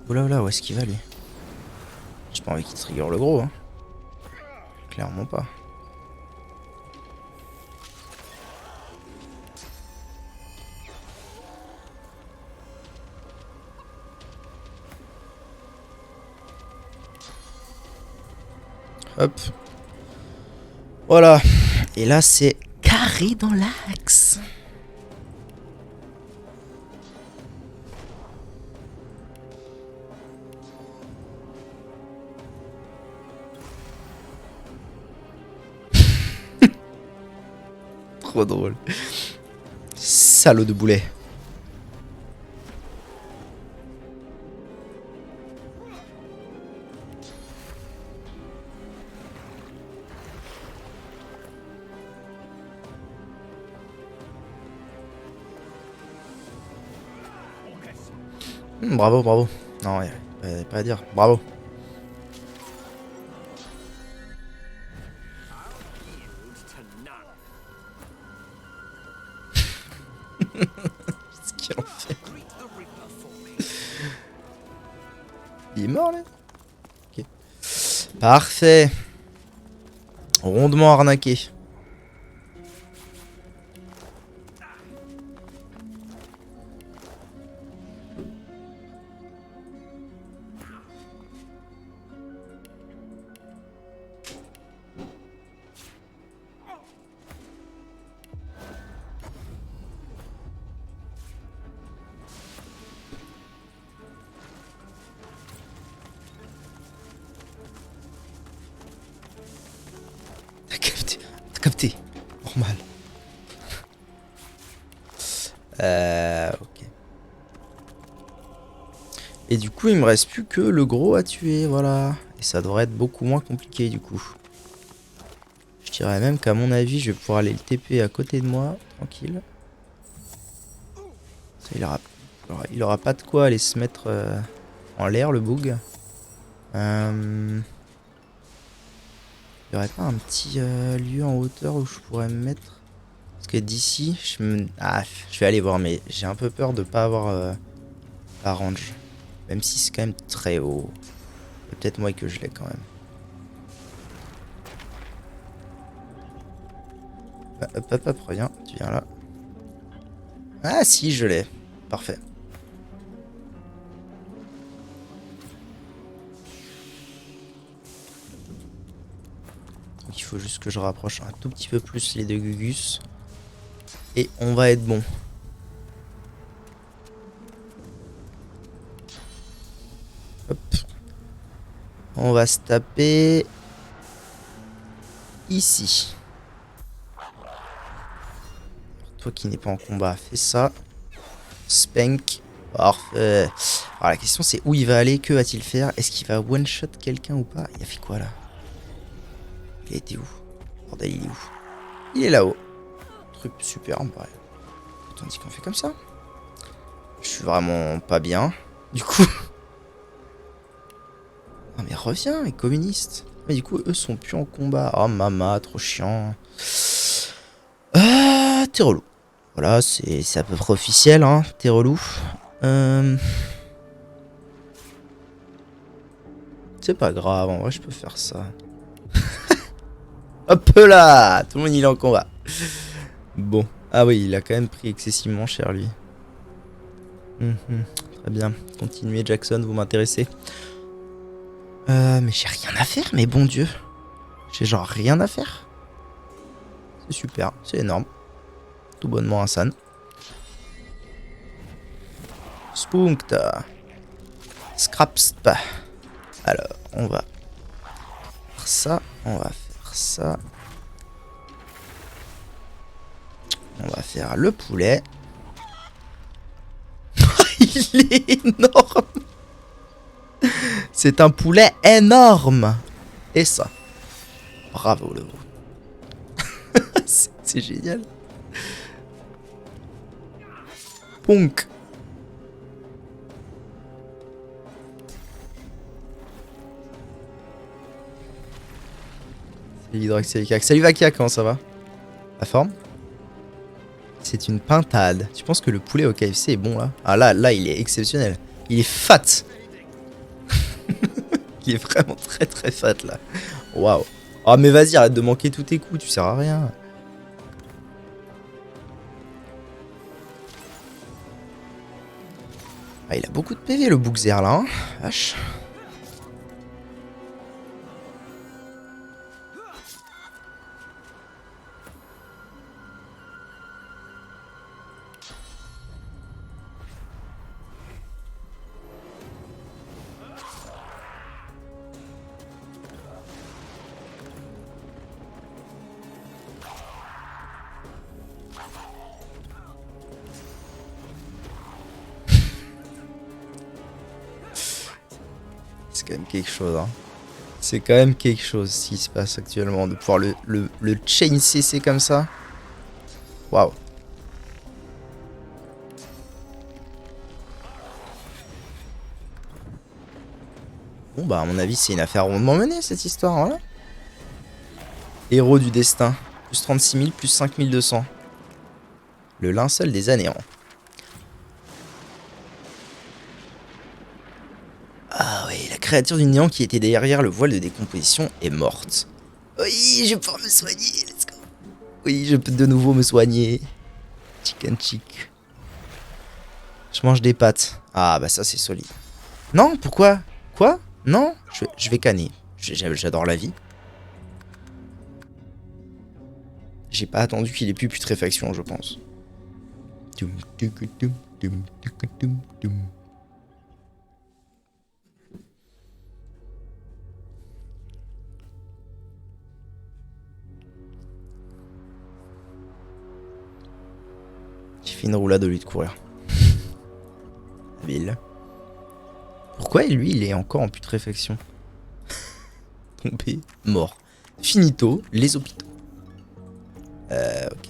S1: Oula, oula, où est-ce qu'il va lui? pas envie qu'il trigger le gros, hein. Clairement pas. Hop. Voilà. Et là, c'est carré dans l'axe. Trop drôle. Salaud de boulet. Bravo, bravo. Non, y a pas à dire. Bravo. Qu'est-ce qu'il en fait? Il est mort là? Ok. Parfait. Rondement arnaqué. T'as capté. Normal. Ok. Et du coup, il me reste plus que le gros à tuer, voilà. Et ça devrait être beaucoup moins compliqué du coup. Je dirais même qu'à mon avis, je vais pouvoir aller le TP à côté de moi, tranquille. Ça, il aura pas de quoi aller se mettre en l'air, le boug. Il y aurait pas un petit lieu en hauteur où je pourrais me mettre? Parce que d'ici, je vais aller voir, mais j'ai un peu peur de pas avoir la range. Même si c'est quand même très haut. C'est peut-être moi que je l'ai quand même. Hop, hop, hop, reviens, tu viens là. Ah si, je l'ai. Parfait. Donc il faut juste que je rapproche un tout petit peu plus les deux Gugus. Et on va être bon. Hop. On va se taper ici. Toi qui n'es pas en combat, fais ça. Spank. Parfait. Alors la question c'est où il va aller, que va-t-il faire? Est-ce qu'il va one-shot quelqu'un ou pas? Il a fait quoi là? Il a été où? Bordel, il est où? Il est là-haut. Truc super, ouais. Tandis qu'on fait comme ça. Je suis vraiment pas bien. Du coup. Ah mais reviens, les communistes. Mais du coup, eux sont plus en combat. Oh maman, trop chiant. T'es relou. Voilà, c'est à peu près officiel, hein. T'es relou. C'est pas grave, en vrai, je peux faire ça. Hop là! Tout le monde il est en combat. Bon. Ah oui, il a quand même pris excessivement cher, lui. Très bien. Continuez, Jackson, vous m'intéressez. Mais j'ai rien à faire, mais bon Dieu. J'ai genre rien à faire. C'est super, c'est énorme. Tout bonnement Hassan. Spunkta. Scrapsp. Alors, on va faire ça. On va faire ça. On va faire le poulet. Il est énorme. C'est un poulet énorme. Et ça. Bravo le gros. C'est génial. Punk. C'est l'hydroxylicac. Salut Vakia, comment ça va? La forme? C'est une pintade. Tu penses que le poulet au KFC est bon là? Ah là, il est exceptionnel. Il est fat. Il est vraiment très très fat là. Waouh. Ah mais vas-y, arrête de manquer tous tes coups, tu sers à rien. Ah, il a beaucoup de PV le Bookzer là, hein. Vache. C'est quand même quelque chose, hein. C'est quand même quelque chose ce qui se passe actuellement. De pouvoir le chain CC comme ça. Waouh. Bon bah à mon avis c'est une affaire rondement menée cette histoire, voilà. Héros du destin. Plus 36 000, plus 5200. Le linceul des anéants. Ah oui, la créature du néant qui était derrière le voile de décomposition est morte. Oui, je vais pouvoir me soigner, let's go. Oui, je peux de nouveau me soigner. Chicken chick. Je mange des pâtes. Ah bah ça c'est solide. Non, pourquoi? Quoi? Non, je vais canner. J'adore la vie. J'ai pas attendu qu'il ait plus putréfaction, je pense. J'ai fait une roulade au lieu de courir. Habile. Pourquoi lui il est encore en putréfaction? Tombé, mort. Finito, les hôpitaux. Ok.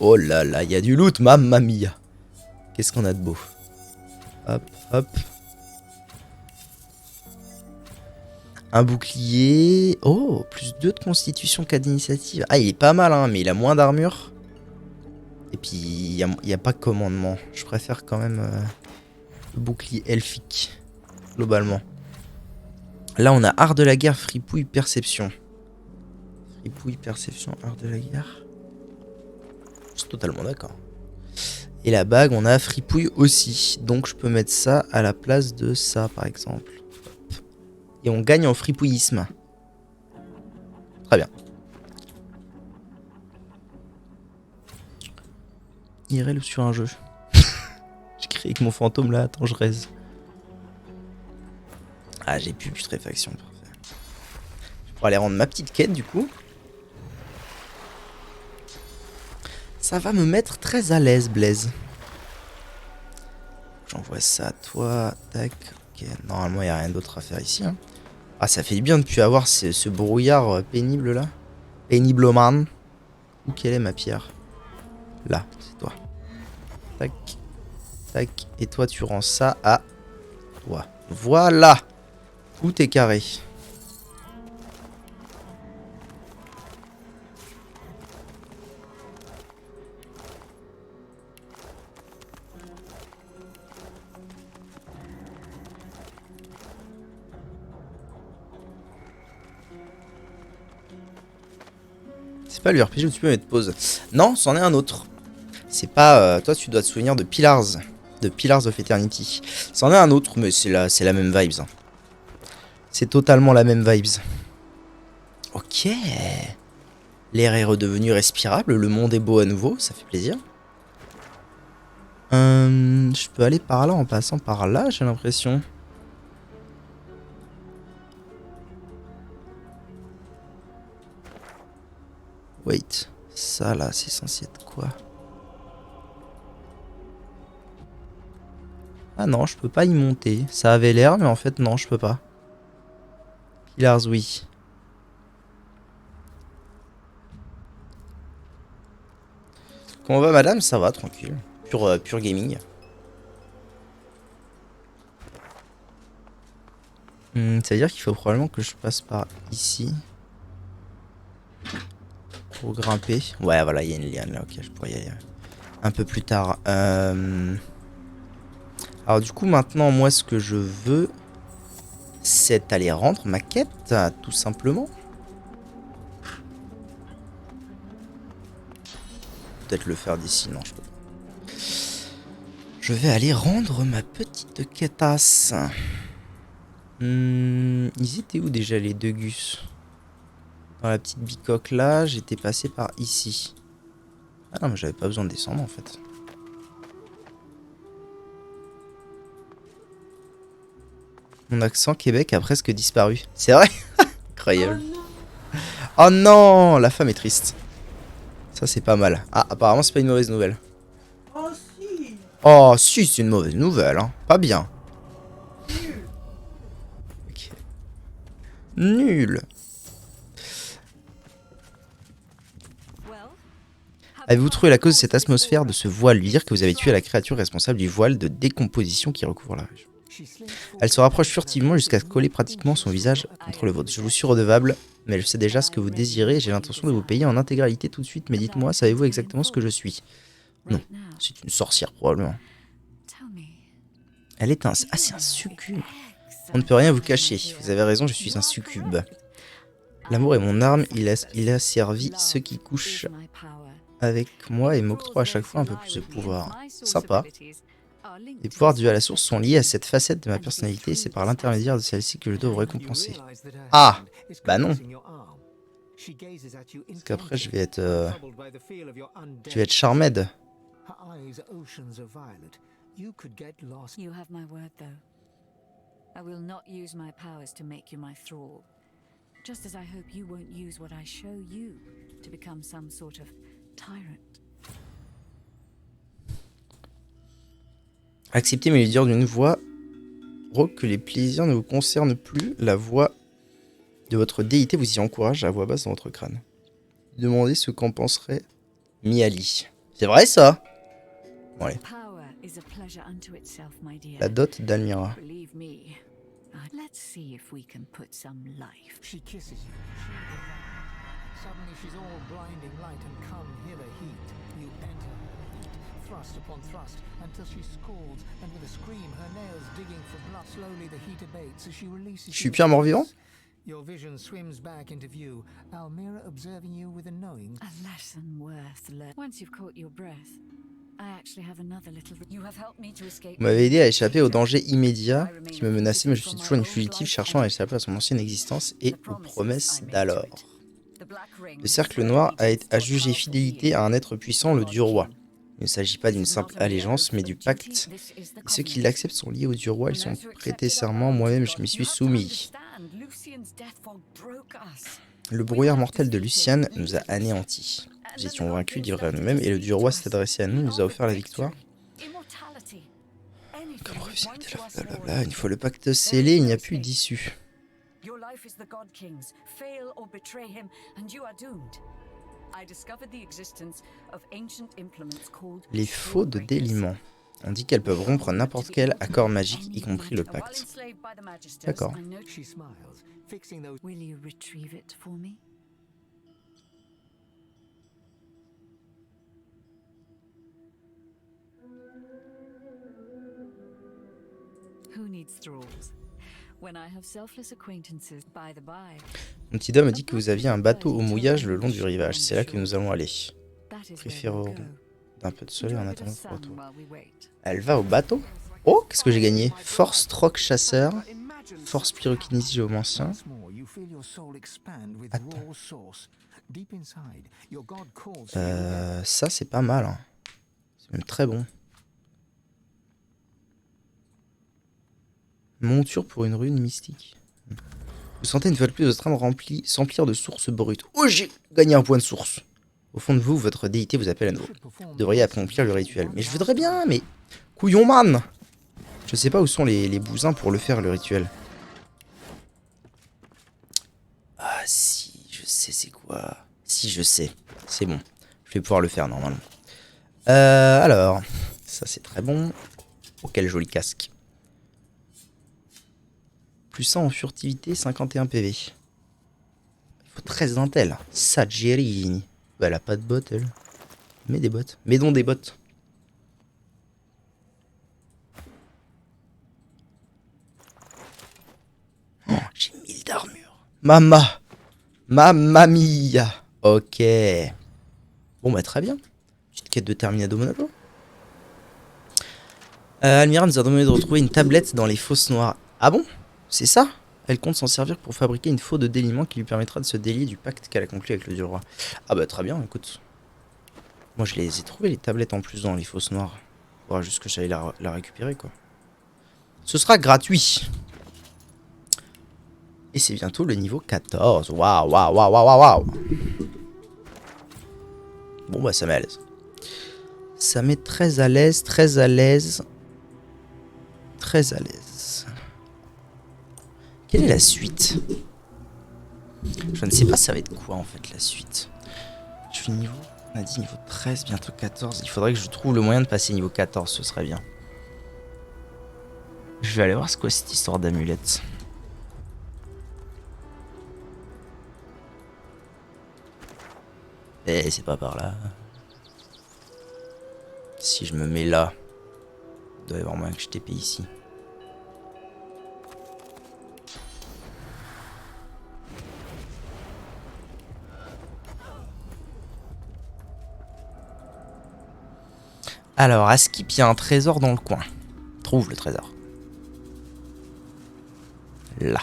S1: Oh là là, il y a du loot, mamma mia. Qu'est-ce qu'on a de beau? Hop, hop. Un bouclier. Oh, plus 2 de constitution qu'à d'initiative. Ah, il est pas mal, hein, mais il a moins d'armure. Et puis, il n'y a pas de commandement. Je préfère quand même le bouclier elfique, globalement. Là, on a art de la guerre, fripouille, perception. Fripouille, perception, art de la guerre. Je suis totalement d'accord. Et la bague, on a fripouille aussi. Donc, je peux mettre ça à la place de ça, par exemple. Et on gagne en fripouillisme. Très bien. IRL sur un jeu. J'ai créé avec mon fantôme là. Attends, je raise. Ah, j'ai plus putréfaction. Parfait. Je pourrais aller rendre ma petite quête du coup. Ça va me mettre très à l'aise, Blaise. J'envoie ça à toi. Tac. Ok. Normalement, il n'y a rien d'autre à faire ici. Hein. Ah, ça fait du bien de plus avoir ce brouillard pénible là. Pénible man. Où quelle est ma pierre? Là, c'est toi. Tac. Tac. Et toi, tu rends ça à toi. Voilà. Tout est carré. C'est pas l'URPG où tu peux mettre pause. Non, c'en est un autre. C'est pas... toi, tu dois te souvenir de Pillars. De Pillars of Eternity. C'en est un autre, mais c'est la même vibes. Hein. C'est totalement la même vibes. Ok. L'air est redevenu respirable, le monde est beau à nouveau, ça fait plaisir. Je peux aller par là en passant par là, j'ai l'impression. Wait, ça là, c'est censé être quoi? Ah non, je peux pas y monter. Ça avait l'air, mais en fait non, je peux pas. Pillars, oui. Comment va madame? Ça va, tranquille. Pur gaming. C'est-à-dire qu'il faut probablement que je passe par ici. Pour grimper. Ouais, voilà, il y a une liane là, ok, je pourrais y aller un peu plus tard. Alors du coup, maintenant, moi, ce que je veux... c'est aller rendre ma quête, tout simplement. Peut-être le faire d'ici, non, je peux pas. Je vais aller rendre ma petite quêtasse. Ils étaient où déjà les deux gus? Dans la petite bicoque là, j'étais passé par ici. Ah non, mais j'avais pas besoin de descendre en fait. Mon accent Québec a presque disparu. C'est vrai? Incroyable. Oh non, la femme est triste. Ça c'est pas mal. Ah, apparemment c'est pas une mauvaise nouvelle.
S2: Oh si.
S1: Oh si, c'est une mauvaise nouvelle, hein. Pas bien. Ok. Nul. Avez-vous trouvé la cause de cette atmosphère, de ce voile? Lui dire que vous avez tué la créature responsable du voile de décomposition qui recouvre la région. Elle se rapproche furtivement jusqu'à coller pratiquement son visage contre le vôtre. Je vous suis redevable, mais je sais déjà ce que vous désirez et j'ai l'intention de vous payer en intégralité tout de suite. Mais dites-moi, savez-vous exactement ce que je suis? Non, c'est une sorcière probablement. Elle est c'est un succube. On ne peut rien vous cacher. Vous avez raison, je suis un succube. L'amour est mon arme, il a servi ceux qui couchent avec moi et m'octroie à chaque fois un peu plus de pouvoir. Sympa. Les pouvoirs dus à la source sont liés à cette facette de ma personnalité et c'est par l'intermédiaire de celle-ci que je dois vous récompenser. Ah! Bah non! Parce qu'après je vais être charmed.
S3: Just as I hope you won't use what I show you to become some sort of tyrant.
S1: Acceptez mais lui dire d'une voix rauque que les plaisirs ne vous concernent plus. La voix de votre déité vous y encourage à voix basse dans votre crâne. Demandez ce qu'en penserait Miali. C'est vrai ça? Bon allez. La dot d'Almira.
S3: Let's see if we can put some life.
S4: She kisses you. Suddenly she's all blinding light and come hither heat. You enter her heat, thrust upon thrust, until she scalds, and with a scream, her nails digging for blood. Slowly the heat abates as she releases.
S1: Je suis plus un mort-vivant?
S4: Your vision swims back into view, Almira observing you with a knowing.
S3: A lesson worth learning. Once you've caught your breath.
S1: Vous m'avez aidé à échapper au danger immédiat qui me menaçait, mais je suis toujours une fugitive cherchant à échapper à son ancienne existence et aux promesses d'alors. Le cercle noir a jugé fidélité à un être puissant, le dieu roi. Il ne s'agit pas d'une simple allégeance, mais du pacte. Et ceux qui l'acceptent sont liés au dieu roi, ils sont prêtés serment, moi-même je m'y suis soumis. Le brouillard mortel de Luciane nous a anéantis. Nous étions vaincus, livrés à nous-mêmes, et le dieu roi s'est adressé à nous, nous a offert la victoire. Comment refuser la blablabla. Une fois le pacte scellé, il n'y a plus d'issue. Les faux de déliement. On dit qu'elles peuvent rompre n'importe quel accord magique, y compris le pacte. D'accord. Mon petit doigt me dit que vous aviez un bateau au mouillage le long du rivage. C'est là que nous allons aller. Préférons d'un peu de soleil en attendant le retour. Elle va au bateau? Oh, qu'est-ce que j'ai gagné? Force troc chasseur. Force pyrokinésie géomancien. Attends. Ça c'est pas mal. Hein. C'est même très bon. Monture pour une rune mystique. Vous sentez une fois de plus votre âme s'emplir de sources brutes. Oh, j'ai gagné un point de source. Au fond de vous, votre déité vous appelle à nouveau. Vous devriez accomplir le rituel. Mais je voudrais bien, mais... Couillon man! Je sais pas où sont les bousins pour le faire, le rituel. Ah si, je sais c'est quoi. Si, je sais. C'est bon. Je vais pouvoir le faire, normalement. Alors... Ça, c'est très bon. Oh, quel joli casque. Plus 100 en furtivité, 51 PV. Il faut 13 d'intel. Sageri. Bah, elle a pas de bottes, elle. Mets des bottes. Mets donc des bottes. Mamma mia. Ok. Bon bah très bien. Petite quête de Terminado Monaco. Almira nous a demandé de retrouver une tablette dans les fosses noires. Ah bon? C'est ça? Elle compte s'en servir pour fabriquer une faux de déliement qui lui permettra de se délier du pacte qu'elle a conclu avec le dieu roi. Ah bah très bien, écoute. Moi je les ai trouvées les tablettes en plus dans les fosses noires. Faudra juste que j'aille la récupérer quoi. Ce sera gratuit. Et c'est bientôt le niveau 14. Waouh, waouh, waouh, waouh, waouh. Bon bah ça met à l'aise. Ça met très à l'aise, très à l'aise. Très à l'aise. Quelle est la suite? Je ne sais pas ça va être quoi en fait la suite. Je suis niveau... On a dit niveau 13, bientôt 14. Il faudrait que je trouve le moyen de passer niveau 14, ce serait bien. Je vais aller voir c'est quoi cette histoire d'amulette. Eh, c'est pas par là. Si je me mets là, il doit y avoir moyen que je TP ici. Alors, à Skip, il y a un trésor dans le coin. Trouve le trésor. Là.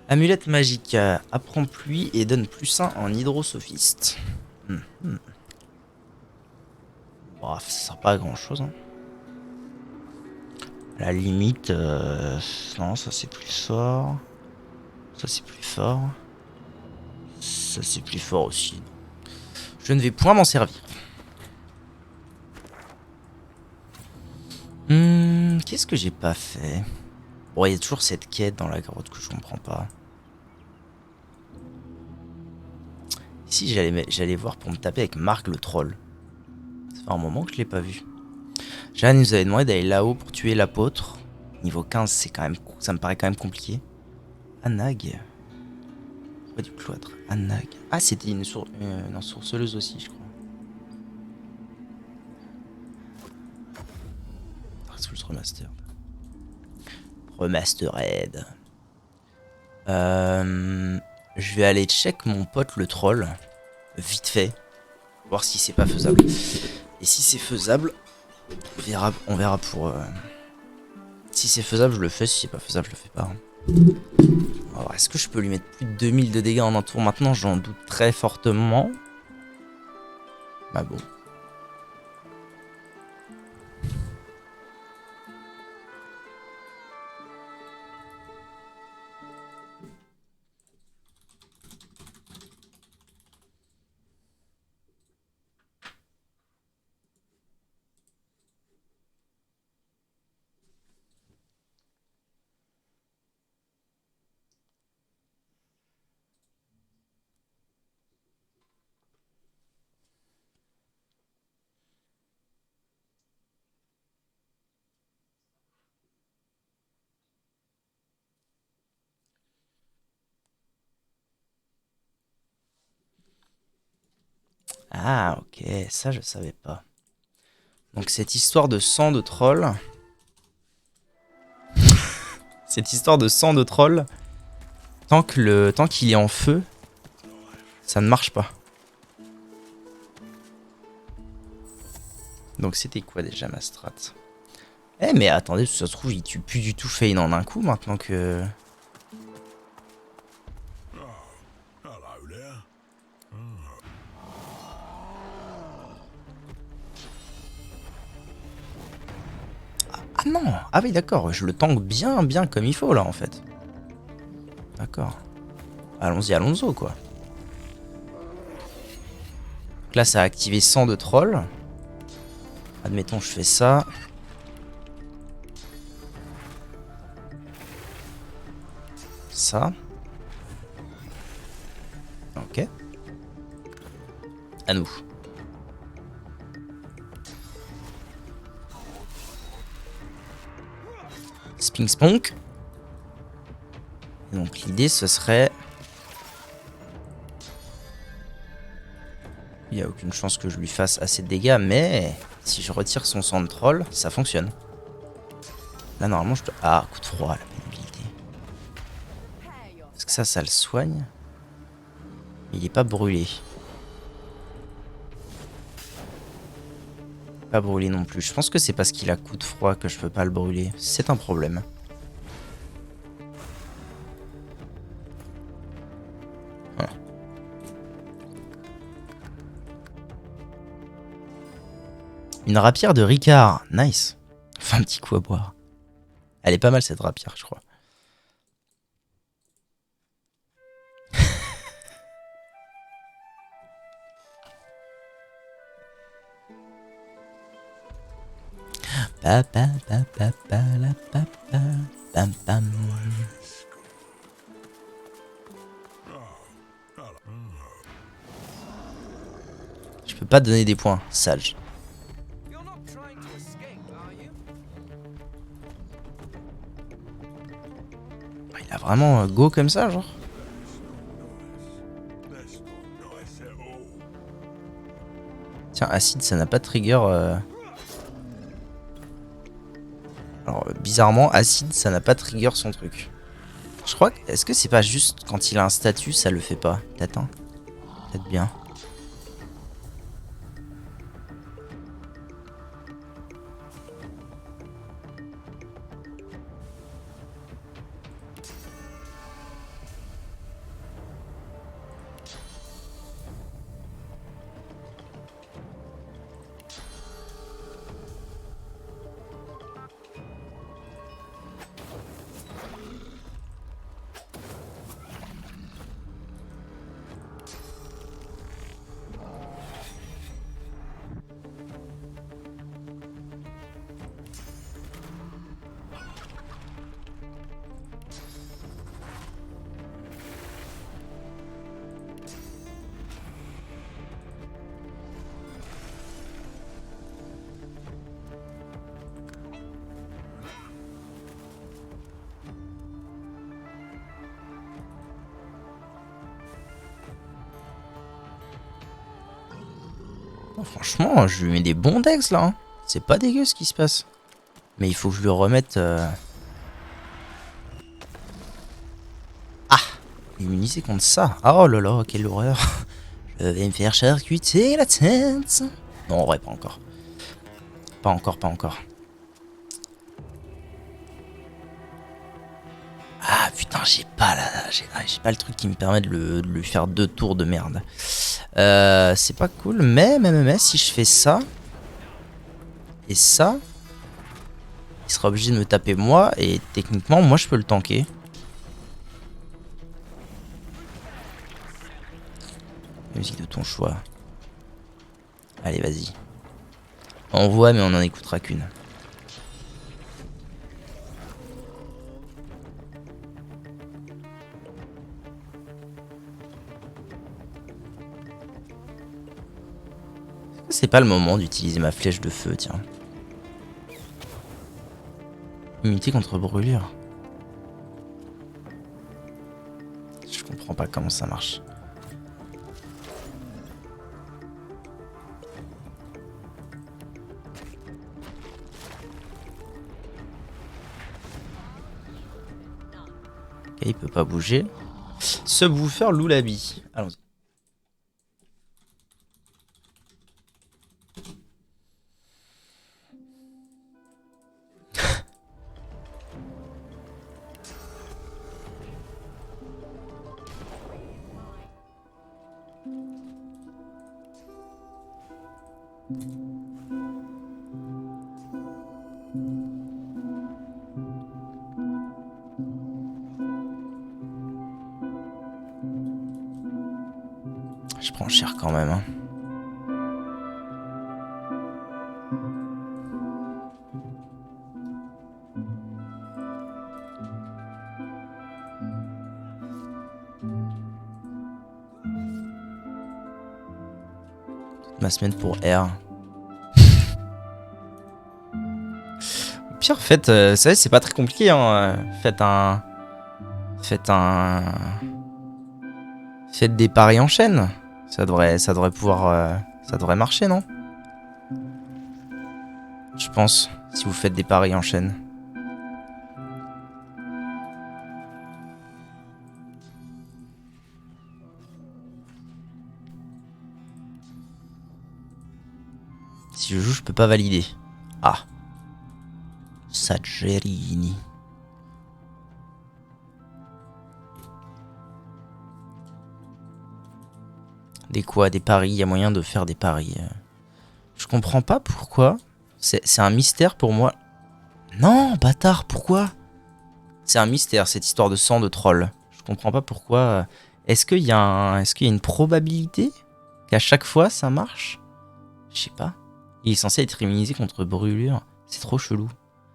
S1: Amulette magique. Apprend pluie et donne +1 en hydrosophiste. Bref, ça sert pas à grand chose. Hein. À la limite, non, ça c'est plus fort. Ça c'est plus fort. Ça c'est plus fort aussi. Je ne vais point m'en servir. Qu'est-ce que j'ai pas fait? Bon, il y a toujours cette quête dans la grotte que je comprends pas. Ici, j'allais voir pour me taper avec Marc le troll. Ça fait un moment que je l'ai pas vu. Jeanne nous avait demandé d'aller là-haut pour tuer l'apôtre. Niveau 15, c'est quand même, ça me paraît quand même compliqué. Anag. Pas du cloître. Anag. Ah, c'était une sorceleuse aussi, je crois. Souls Remastered. Remastered. Je vais aller check mon pote le troll. Vite fait. Voir si c'est pas faisable. Et si c'est faisable, on verra pour... Si c'est faisable, je le fais. Si c'est pas faisable, je le fais pas. Hein. Alors, est-ce que je peux lui mettre plus de 2000 de dégâts en un tour maintenant? J'en doute très fortement. Bah bon. Ah, ok, ça je savais pas. Donc cette histoire de sang de troll... cette histoire de sang de troll, tant qu'il est en feu, ça ne marche pas. Donc c'était quoi déjà ma strat? Eh mais attendez, ça se trouve il tue plus du tout Fane en un coup maintenant que... Ah non! Ah oui d'accord, je le tank bien comme il faut là en fait. D'accord. Allons-y Alonso quoi. Donc là ça a activé 100 de troll. Admettons je fais ça. Ça. Ok. À nous. Spink Spunk. Et donc l'idée ce serait... Il n'y a aucune chance que je lui fasse assez de dégâts, mais... si je retire son sang de troll, ça fonctionne. Là, normalement, je dois... Ah, coup de froid, la pénibilité. Est-ce que ça le soigne? Il est pas brûlé. Pas brûlé non plus. Je pense que c'est parce qu'il a coup de froid que je peux pas le brûler. C'est un problème. Voilà. Une rapière de Ricard. Nice. Enfin, un petit coup à boire. Elle est pas mal cette rapière, je crois. Pa, pa, pa, pa, pa, la, pa, pa, pam, pam. Je peux pas donner des points, sage. Il a vraiment go comme ça, genre. Tiens, acide, ça n'a pas de trigger. Alors, bizarrement, acide, ça n'a pas de trigger son truc. Je crois que... Est-ce que c'est pas juste quand il a un statut, ça le fait pas? Peut-être, hein. Peut-être bien. Oh, franchement, je lui mets des bons dex là. Hein. C'est pas dégueu ce qui se passe. Mais il faut que je lui remette... Ah, immunisé contre ça. Oh là là, quelle horreur. Je vais me faire charcuter la tête. Non, en vrai, pas encore. Pas encore, pas encore. Ah putain, j'ai pas le truc qui me permet de lui faire 2 tours de merde. C'est pas cool, mais si je fais ça et ça, il sera obligé de me taper moi et techniquement moi je peux le tanker. Musique de ton choix. Allez, vas-y. On voit, mais on en écoutera qu'une. C'est pas le moment d'utiliser ma flèche de feu, tiens. Immunité contre brûlure. Je comprends pas comment ça marche. Ok, il peut pas bouger. Subwoofer Loulabi. Allons-y. Je prends cher quand même. Hein. Toute ma semaine pour R. Au pire, faites, vous savez, c'est pas très compliqué. Hein. Faites des paris en chaîne. Ça devrait pouvoir, ça devrait marcher, non? Je pense, si vous faites des paris en chaîne. Si je joue, je peux pas valider. Ah. Saggerini. Des quoi? Des paris? Il y a moyen de faire des paris. Je comprends pas pourquoi. C'est un mystère pour moi. Non, bâtard, pourquoi? C'est un mystère, cette histoire de sang de troll. Je comprends pas pourquoi. Est-ce qu'il y a une probabilité qu'à chaque fois ça marche? Je sais pas. Il est censé être immunisé contre brûlure. C'est trop chelou.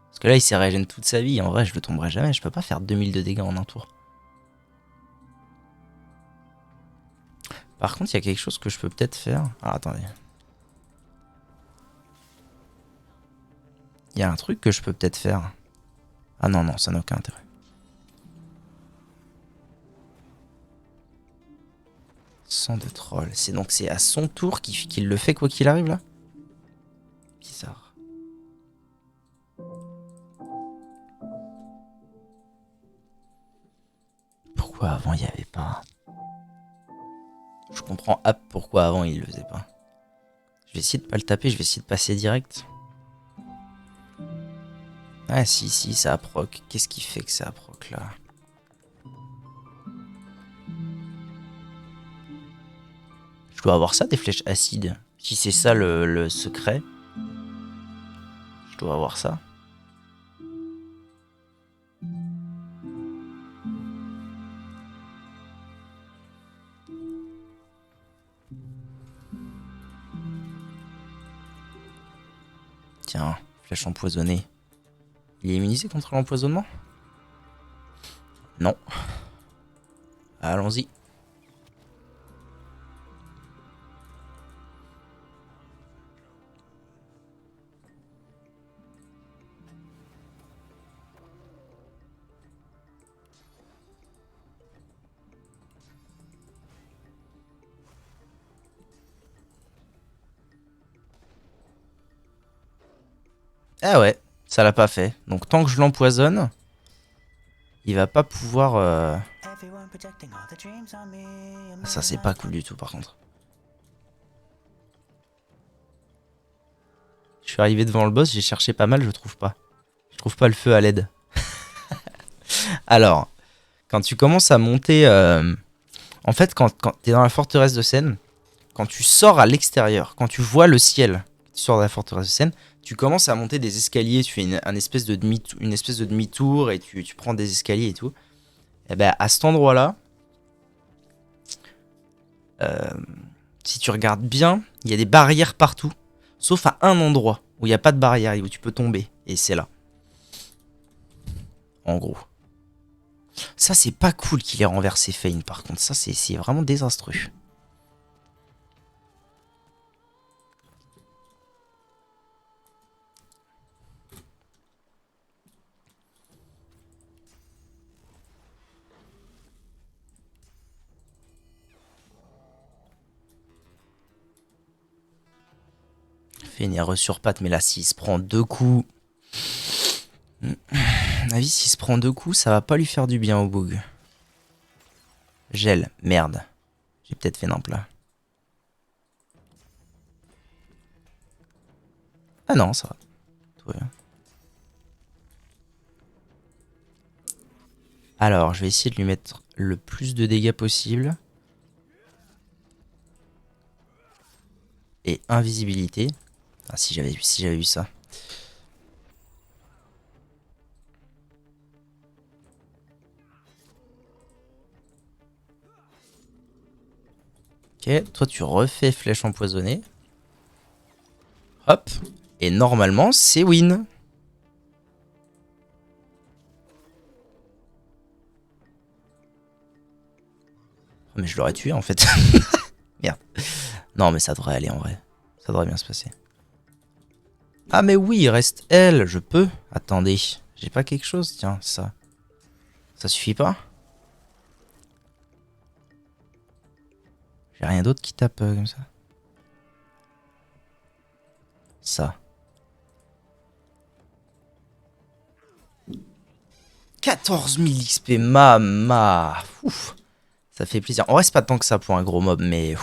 S1: Parce que là, il s'est régène toute sa vie. En vrai, je le tomberai jamais. Je peux pas faire 2000 de dégâts en un tour. Par contre, il y a quelque chose que je peux peut-être faire. Ah, attendez. Il y a un truc que je peux peut-être faire. Ah non, non, ça n'a aucun intérêt. Sang de troll. C'est donc c'est à son tour qu'il le fait quoi qu'il arrive là? Bizarre. Pourquoi avant il n'y avait pas? Je comprends pourquoi avant il le faisait pas. Je vais essayer de pas le taper, je vais essayer de passer direct. Ah si, ça a proc. Qu'est-ce qui fait que ça a proc là? Je dois avoir ça, des flèches acides. Si c'est ça le secret. Je dois avoir ça. Tiens, flèche empoisonnée. Il est immunisé contre l'empoisonnement? Non. Allons-y. Ah ouais, ça l'a pas fait. Donc tant que je l'empoisonne, il va pas pouvoir... Ça c'est pas cool du tout par contre. Je suis arrivé devant le boss, j'ai cherché pas mal, je trouve pas. Je trouve pas le feu à l'aide. Alors, quand tu commences à monter... En fait, quand t'es dans la forteresse de Sen, quand tu sors à l'extérieur, quand tu vois le ciel, tu sors de la forteresse de Sen, tu commences à monter des escaliers, tu fais une espèce de demi-tour et tu prends des escaliers et tout. Et ben à cet endroit-là, si tu regardes bien, il y a des barrières partout, sauf à un endroit où il n'y a pas de barrière et où tu peux tomber. Et c'est là. En gros. Ça, c'est pas cool qu'il ait renversé Fane, par contre. Ça, c'est vraiment désastreux. Fane est re sur patte, mais là, s'il se prend 2 coups... À mon avis, s'il se prend 2 coups, ça va pas lui faire du bien au bug. Gel, merde. J'ai peut-être fait n'importe là. Ah non, ça va. Tout va bien. Alors, je vais essayer de lui mettre le plus de dégâts possible. Et invisibilité. Ah, si j'avais vu ça. Ok, toi tu refais flèche empoisonnée. Hop. Et normalement, c'est win. Oh, mais je l'aurais tué en fait. Merde. Non, mais ça devrait aller en vrai. Ça devrait bien se passer. Ah, mais oui, il reste elle. Je peux. Attendez. J'ai pas quelque chose? Tiens, ça. Ça suffit pas? J'ai rien d'autre qui tape comme ça. Ça. 14 000 XP, mama. Ouf. Ça fait plaisir. En vrai, c'est pas tant que ça pour un gros mob, mais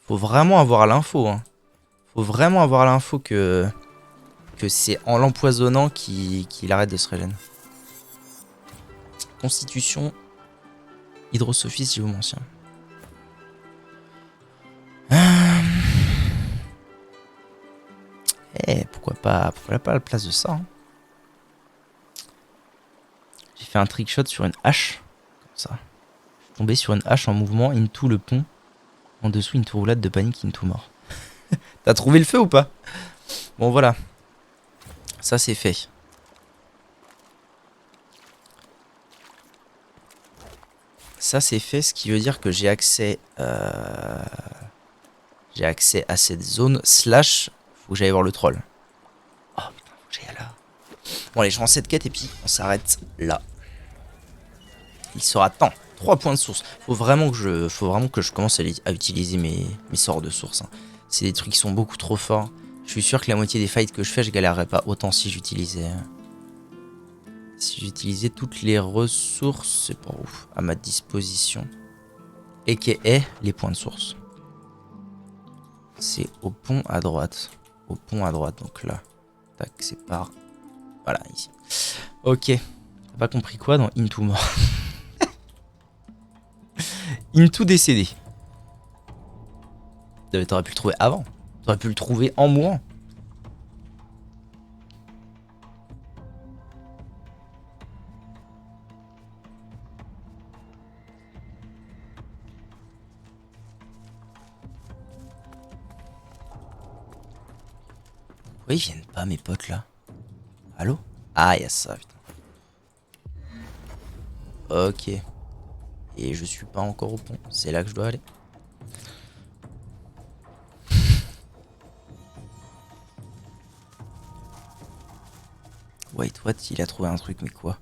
S1: faut vraiment avoir l'info. Hein. Faut vraiment avoir l'info que c'est en l'empoisonnant qu'il arrête de se régénérer. Constitution, hydrosophisme, géomancien. Pourquoi pas à la place de ça. Hein. J'ai fait un trickshot sur une hache, comme ça. Je suis tombé sur une hache en mouvement, into le pont. En dessous, une roulade de panique, into mort. T'as trouvé le feu ou pas? Bon, voilà. Ça, c'est fait. Ça, c'est fait, ce qui veut dire que j'ai accès à cette zone. Slash, faut que j'aille voir le troll. Oh putain, faut que j'aille là. Bon, allez, je rends cette quête et puis on s'arrête là. Il sera temps. 3 points de source. Faut vraiment que je commence à utiliser mes sorts de source. Hein. C'est des trucs qui sont beaucoup trop forts. Je suis sûr que la moitié des fights que je fais, je galérerais pas autant si j'utilisais toutes les ressources, c'est pas ouf, à ma disposition. Et qui est les points de source. C'est au pont à droite. Au pont à droite, donc là. Tac, c'est par... Voilà, ici. Ok. T'as pas compris quoi dans Into mort? Into décédé. T'aurais pu le trouver avant. T'aurais pu le trouver en mourant. Pourquoi ils viennent pas, mes potes, là? Allô? Ah, y'a ça, putain. Ok. Et je suis pas encore au pont. C'est là que je dois aller. Wait, what? Il a trouvé un truc, mais quoi?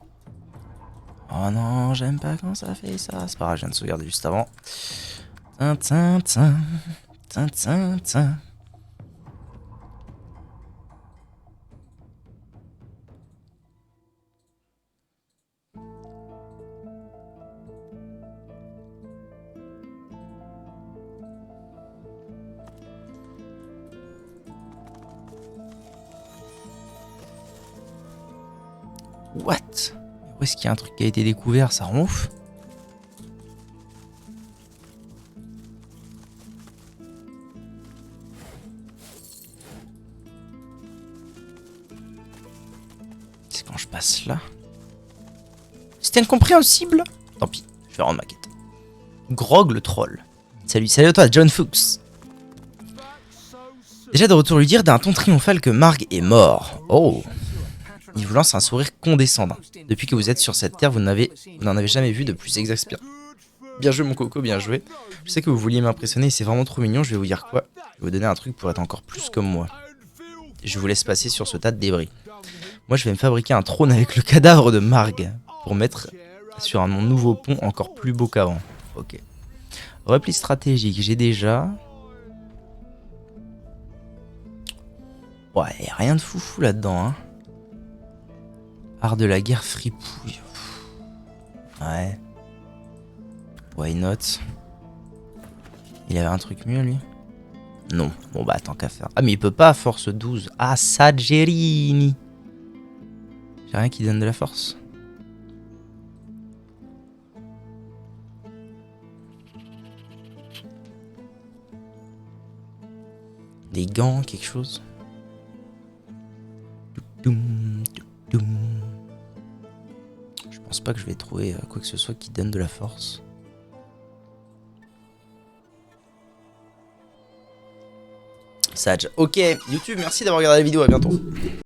S1: Oh non, j'aime pas quand ça fait ça. C'est pas grave, je viens de sauvegarder juste avant. Tin. What? Où est-ce qu'il y a un truc qui a été découvert? Ça rend ouf. C'est quand je passe là. C'était incompréhensible. Tant pis, je vais rendre ma quête. Grog le troll. Salut à toi, John Fuchs. Déjà de retour lui dire d'un ton triomphal que Marg est mort. Oh. Il vous lance un sourire condescendant. Depuis que vous êtes sur cette terre, vous n'en avez jamais vu de plus exaspérant. Bien joué mon coco, bien joué. Je sais que vous vouliez m'impressionner et c'est vraiment trop mignon, je vais vous dire quoi. Je vais vous donner un truc pour être encore plus comme moi. Je vous laisse passer sur ce tas de débris. Moi je vais me fabriquer un trône avec le cadavre de Marg pour mettre sur un nouveau pont encore plus beau qu'avant. Ok. Repli stratégique, j'ai déjà... Ouais, y a rien de foufou là-dedans, hein. Art de la guerre fripouille. Ouais. Why not? Il avait un truc mieux, lui? Non. Bon, bah, tant qu'à faire. Ah, mais il peut pas à force 12. Ah, Sagerini. J'ai rien qui donne de la force. Des gants, quelque chose? Je pense pas que je vais trouver quoi que ce soit qui donne de la force. Sage. Ok, YouTube, merci d'avoir regardé la vidéo, à bientôt.